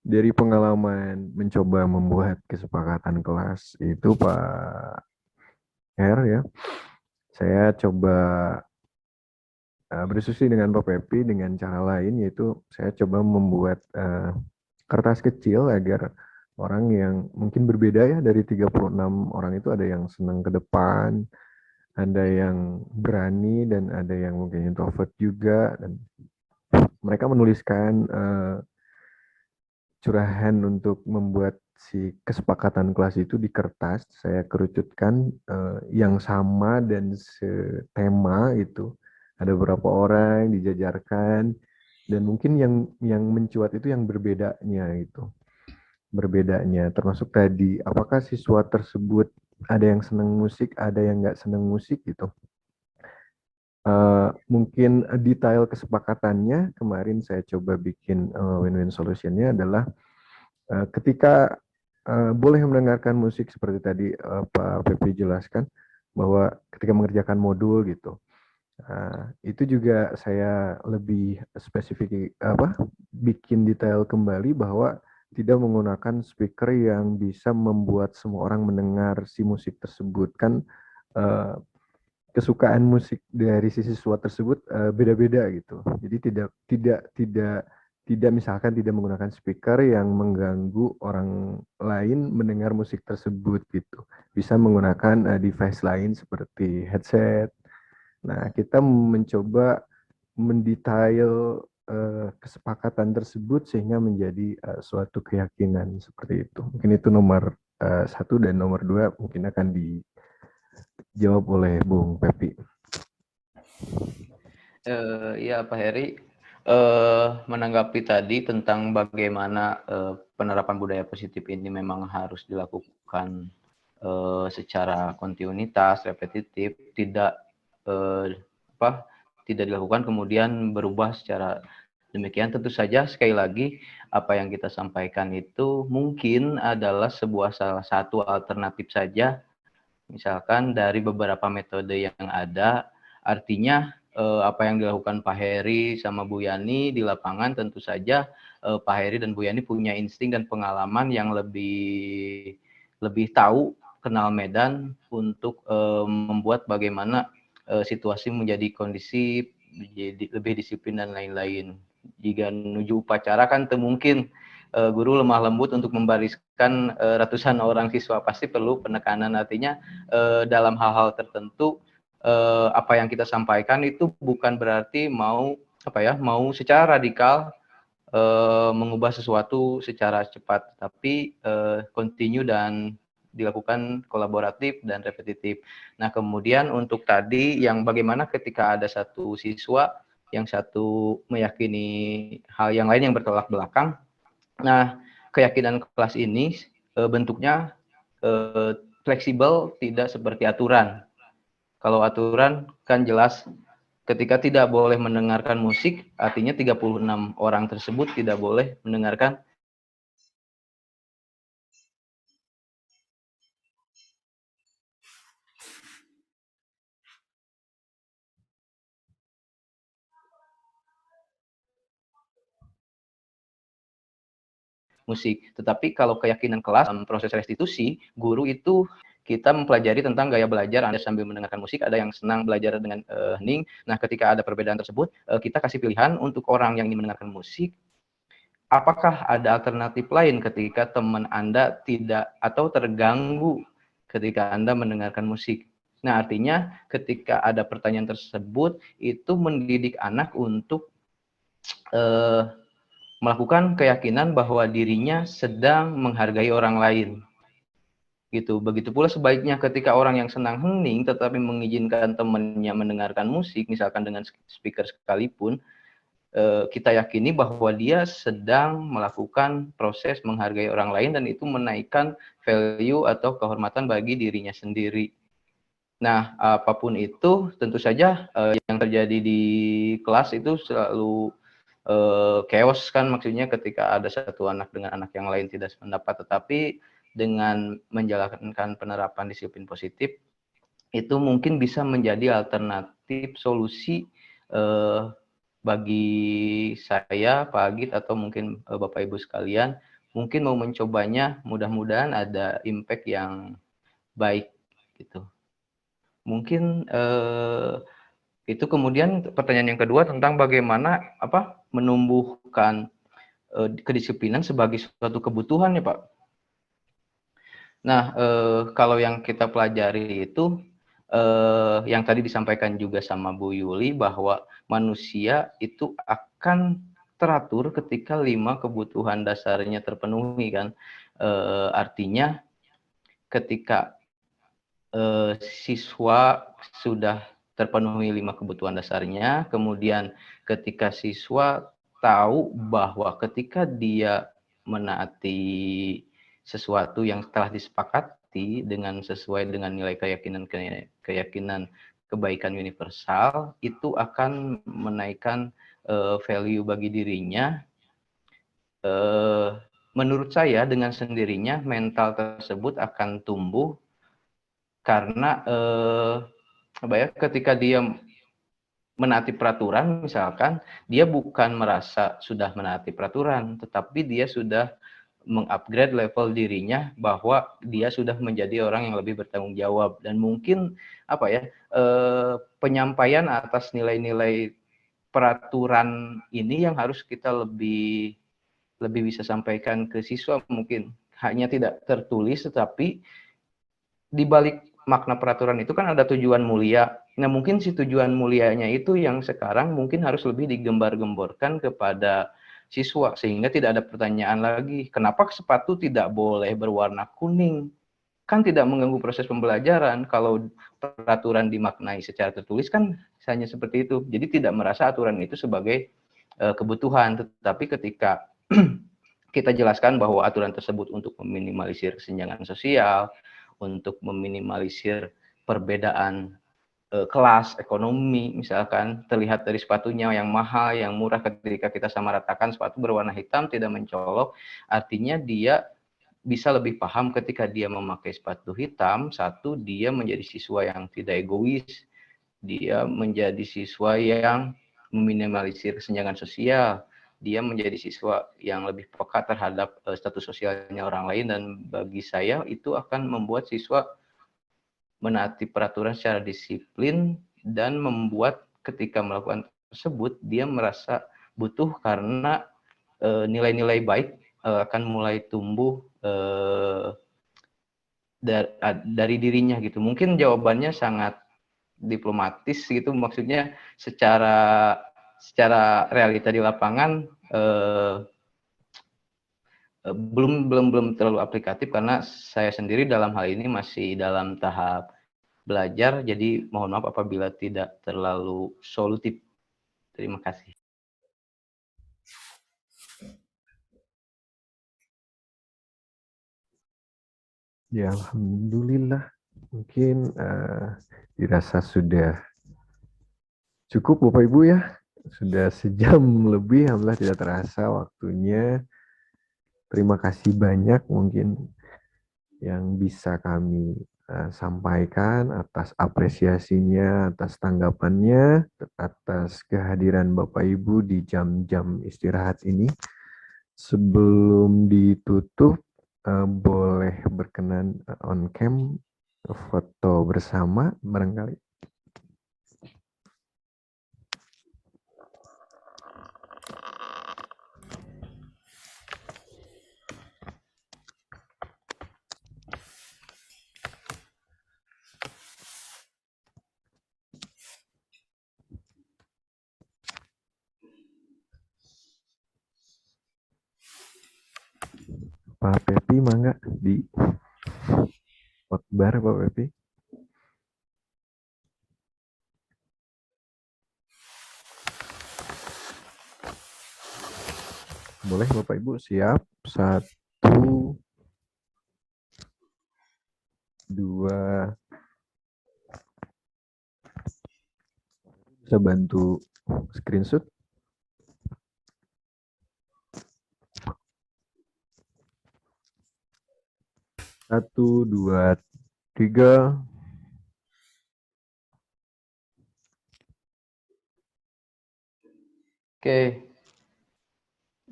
Dari pengalaman mencoba membuat kesepakatan kelas itu Pak R ya, saya coba berdiskusi dengan Pak Pepi dengan cara lain, yaitu saya coba membuat kertas kecil agar orang yang mungkin berbeda ya, dari 36 orang itu ada yang senang ke depan, ada yang berani, dan ada yang mungkin introvert juga, dan mereka menuliskan curahan untuk membuat si kesepakatan kelas itu di kertas. Saya kerucutkan yang sama dan setema itu. Ada beberapa orang dijajarkan, dan mungkin yang mencuat itu yang berbedanya itu. Berbedanya termasuk tadi, apakah siswa tersebut ada yang senang musik, ada yang nggak senang musik gitu. Mungkin detail kesepakatannya kemarin saya coba bikin win-win solutionnya adalah ketika boleh mendengarkan musik seperti tadi Pak Pepi jelaskan, bahwa ketika mengerjakan modul gitu, itu juga saya lebih spesifik bikin detail kembali bahwa tidak menggunakan speaker yang bisa membuat semua orang mendengar si musik tersebut. Kan kesukaan musik dari si siswa tersebut beda-beda gitu. Jadi tidak misalkan tidak menggunakan speaker yang mengganggu orang lain mendengar musik tersebut gitu. Bisa menggunakan device lain seperti headset. Nah, kita mencoba mendetail kesepakatan tersebut sehingga menjadi suatu keyakinan seperti itu. Mungkin itu nomor 1, dan nomor 2 mungkin akan dijawab oleh Bung Pepi. Ya Pak Heri, menanggapi tadi tentang bagaimana penerapan budaya positif ini memang harus dilakukan secara kontinuitas, repetitif, tidak tidak dilakukan kemudian berubah secara demikian. Tentu saja sekali lagi apa yang kita sampaikan itu mungkin adalah salah satu alternatif saja, misalkan dari beberapa metode yang ada. Artinya apa yang dilakukan Pak Heri sama Bu Yani di lapangan, tentu saja Pak Heri dan Bu Yani punya insting dan pengalaman yang lebih tahu, kenal medan untuk membuat bagaimana situasi menjadi kondisi lebih disiplin dan lain-lain. Jika menuju upacara kan mungkin guru lemah lembut untuk membariskan ratusan orang siswa, pasti perlu penekanan. Artinya dalam hal-hal tertentu apa yang kita sampaikan itu bukan berarti mau secara radikal mengubah sesuatu secara cepat, tapi continue dan dilakukan kolaboratif dan repetitif. Nah, kemudian untuk tadi yang bagaimana ketika ada satu siswa yang satu meyakini hal yang lain yang bertolak belakang. Nah, keyakinan kelas ini bentuknya fleksibel, tidak seperti aturan. Kalau aturan kan jelas ketika tidak boleh mendengarkan musik, artinya 36 orang tersebut tidak boleh mendengarkan musik. Tetapi kalau keyakinan kelas dalam proses restitusi, guru itu kita mempelajari tentang gaya belajar. Anda sambil mendengarkan musik, ada yang senang belajar dengan hening. Nah, ketika ada perbedaan tersebut, kita kasih pilihan untuk orang yang ingin mendengarkan musik. Apakah ada alternatif lain ketika teman Anda tidak atau terganggu ketika Anda mendengarkan musik? Nah, artinya ketika ada pertanyaan tersebut, itu mendidik anak untuk eh, melakukan keyakinan bahwa dirinya sedang menghargai orang lain. Gitu. Begitu pula sebaiknya ketika orang yang senang hening tetapi mengizinkan temannya mendengarkan musik, misalkan dengan speaker sekalipun, kita yakini bahwa dia sedang melakukan proses menghargai orang lain dan itu menaikkan value atau kehormatan bagi dirinya sendiri. Nah, apapun itu, tentu saja yang terjadi di kelas itu selalu chaos kan, maksudnya ketika ada satu anak dengan anak yang lain tidak sependapat, tetapi dengan menjalankan penerapan disiplin positif, itu mungkin bisa menjadi alternatif solusi bagi saya, Pak Agit, atau mungkin Bapak Ibu sekalian, mungkin mau mencobanya, mudah-mudahan ada impact yang baik gitu. Mungkin itu. Kemudian pertanyaan yang kedua tentang bagaimana menumbuhkan kedisiplinan sebagai suatu kebutuhan ya Pak. Nah, kalau yang kita pelajari itu yang tadi disampaikan juga sama Bu Yuli bahwa manusia itu akan teratur ketika 5 kebutuhan dasarnya terpenuhi kan. Artinya ketika siswa sudah terpenuhi 5 kebutuhan dasarnya, kemudian ketika siswa tahu bahwa ketika dia menaati sesuatu yang telah disepakati dengan sesuai dengan nilai keyakinan kebaikan universal, itu akan menaikkan value bagi dirinya. Menurut saya dengan sendirinya mental tersebut akan tumbuh karena ketika dia menaati peraturan, misalkan dia bukan merasa sudah menaati peraturan, tetapi dia sudah mengupgrade level dirinya bahwa dia sudah menjadi orang yang lebih bertanggung jawab, dan mungkin penyampaian atas nilai-nilai peraturan ini yang harus kita lebih bisa sampaikan ke siswa, mungkin hanya tidak tertulis tetapi di balik makna peraturan itu kan ada tujuan mulia. Nah, mungkin si tujuan mulianya itu yang sekarang mungkin harus lebih digembar-gemborkan kepada siswa, sehingga tidak ada pertanyaan lagi, kenapa sepatu tidak boleh berwarna kuning? Kan tidak mengganggu proses pembelajaran. Kalau peraturan dimaknai secara tertulis kan hanya seperti itu. Jadi tidak merasa aturan itu sebagai kebutuhan. Tetapi ketika kita jelaskan bahwa aturan tersebut untuk meminimalisir kesenjangan sosial, untuk meminimalisir perbedaan kelas ekonomi, misalkan terlihat dari sepatunya yang mahal, yang murah, ketika kita samaratakan sepatu berwarna hitam tidak mencolok, artinya dia bisa lebih paham ketika dia memakai sepatu hitam. Satu, dia menjadi siswa yang tidak egois, dia menjadi siswa yang meminimalisir kesenjangan sosial, dia menjadi siswa yang lebih peka terhadap status sosialnya orang lain, dan bagi saya itu akan membuat siswa menaati peraturan secara disiplin dan membuat ketika melakukan tersebut dia merasa butuh karena nilai-nilai baik akan mulai tumbuh dari dirinya gitu. Mungkin jawabannya sangat diplomatis gitu, maksudnya secara realita di lapangan belum terlalu aplikatif karena saya sendiri dalam hal ini masih dalam tahap belajar, jadi mohon maaf apabila tidak terlalu solutif. Terima kasih. Ya, alhamdulillah. Mungkin dirasa sudah cukup Bapak Ibu ya. Sudah sejam lebih, alhamdulillah tidak terasa waktunya. Terima kasih banyak mungkin yang bisa kami sampaikan atas apresiasinya, atas tanggapannya, atas kehadiran Bapak Ibu di jam-jam istirahat ini. Sebelum ditutup, boleh berkenan on cam foto bersama barangkali. Pak Pepi mangga di Akbar Pak Pepi. Boleh Bapak Ibu, siap. 1, 2. Bisa bantu screenshot. 1, 2, 3. Oke.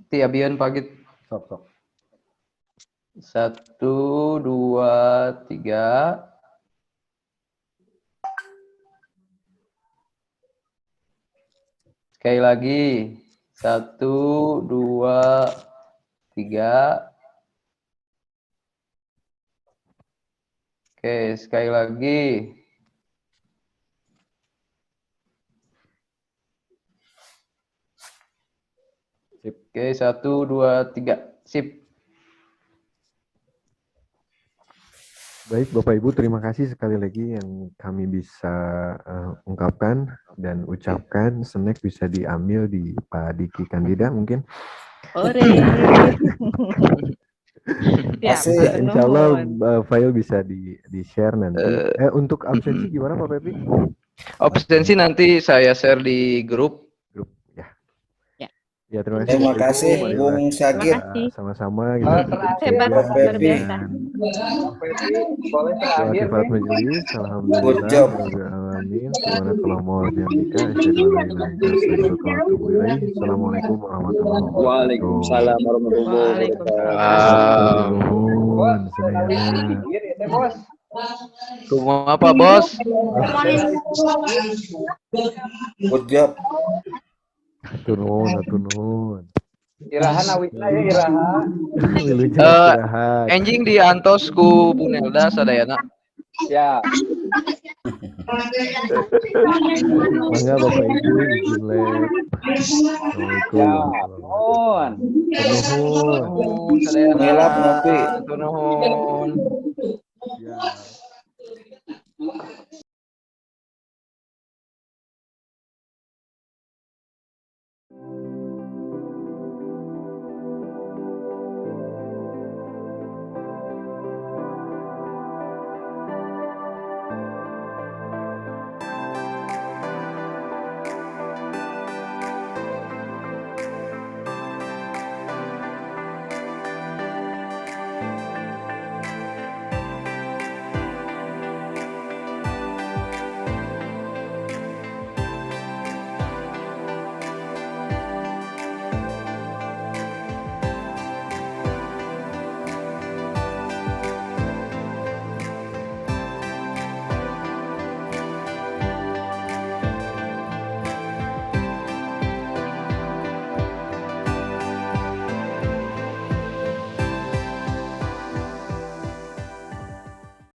Tiabian pagi. Sok. 1, 2, 3. Sekali lagi. 1, 2, 3. Oke, sekali lagi. Sip. Oke, 1, 2, 3. Sip. Baik Bapak Ibu, terima kasih sekali lagi yang kami bisa ungkapkan dan ucapkan. Snack bisa diambil di Pak Diki Kandida mungkin. Ore. Siap, Masih. matur Insya Allah nuhun. file bisa di-share nanti. Untuk absensi gimana Pak Pepi? Absensi nanti saya share di grup. Grup ya. Ya. Ya terima kasih Terima Bapak Ibu. kasih Marilah Bung Terima Sagit. kasih. sama-sama kita Hebat, bekerja Pak Pepi. dengan Boleh doa kifarat majelis. Good Alhamdulillah job. rabbil alamin. Subhanakallahumma wa bihamdika asyhadu an la ilaha illa anta astaghfiruka wa atubu ilaik. Assalamualaikum warahmatullahi wabarakatuh. Waalaikumsalam warahmatullahi Waalaikumsalam. Nuhun sadayana. Kumaha apa, Bos? Good job. Atur nuhun. Irahan awitna ya iraha. Wilujeng istirahat. Enjing diantos ku Bu Nelda sadayana. Ya. Mangga Bapak Ibu izin lab. Assalamualaikum Ya. warahmatullahi wabarakatuh. Nuhun. Nuhun. Nuhun sadayana. Ngelap ngopi. Nuhun. Ya.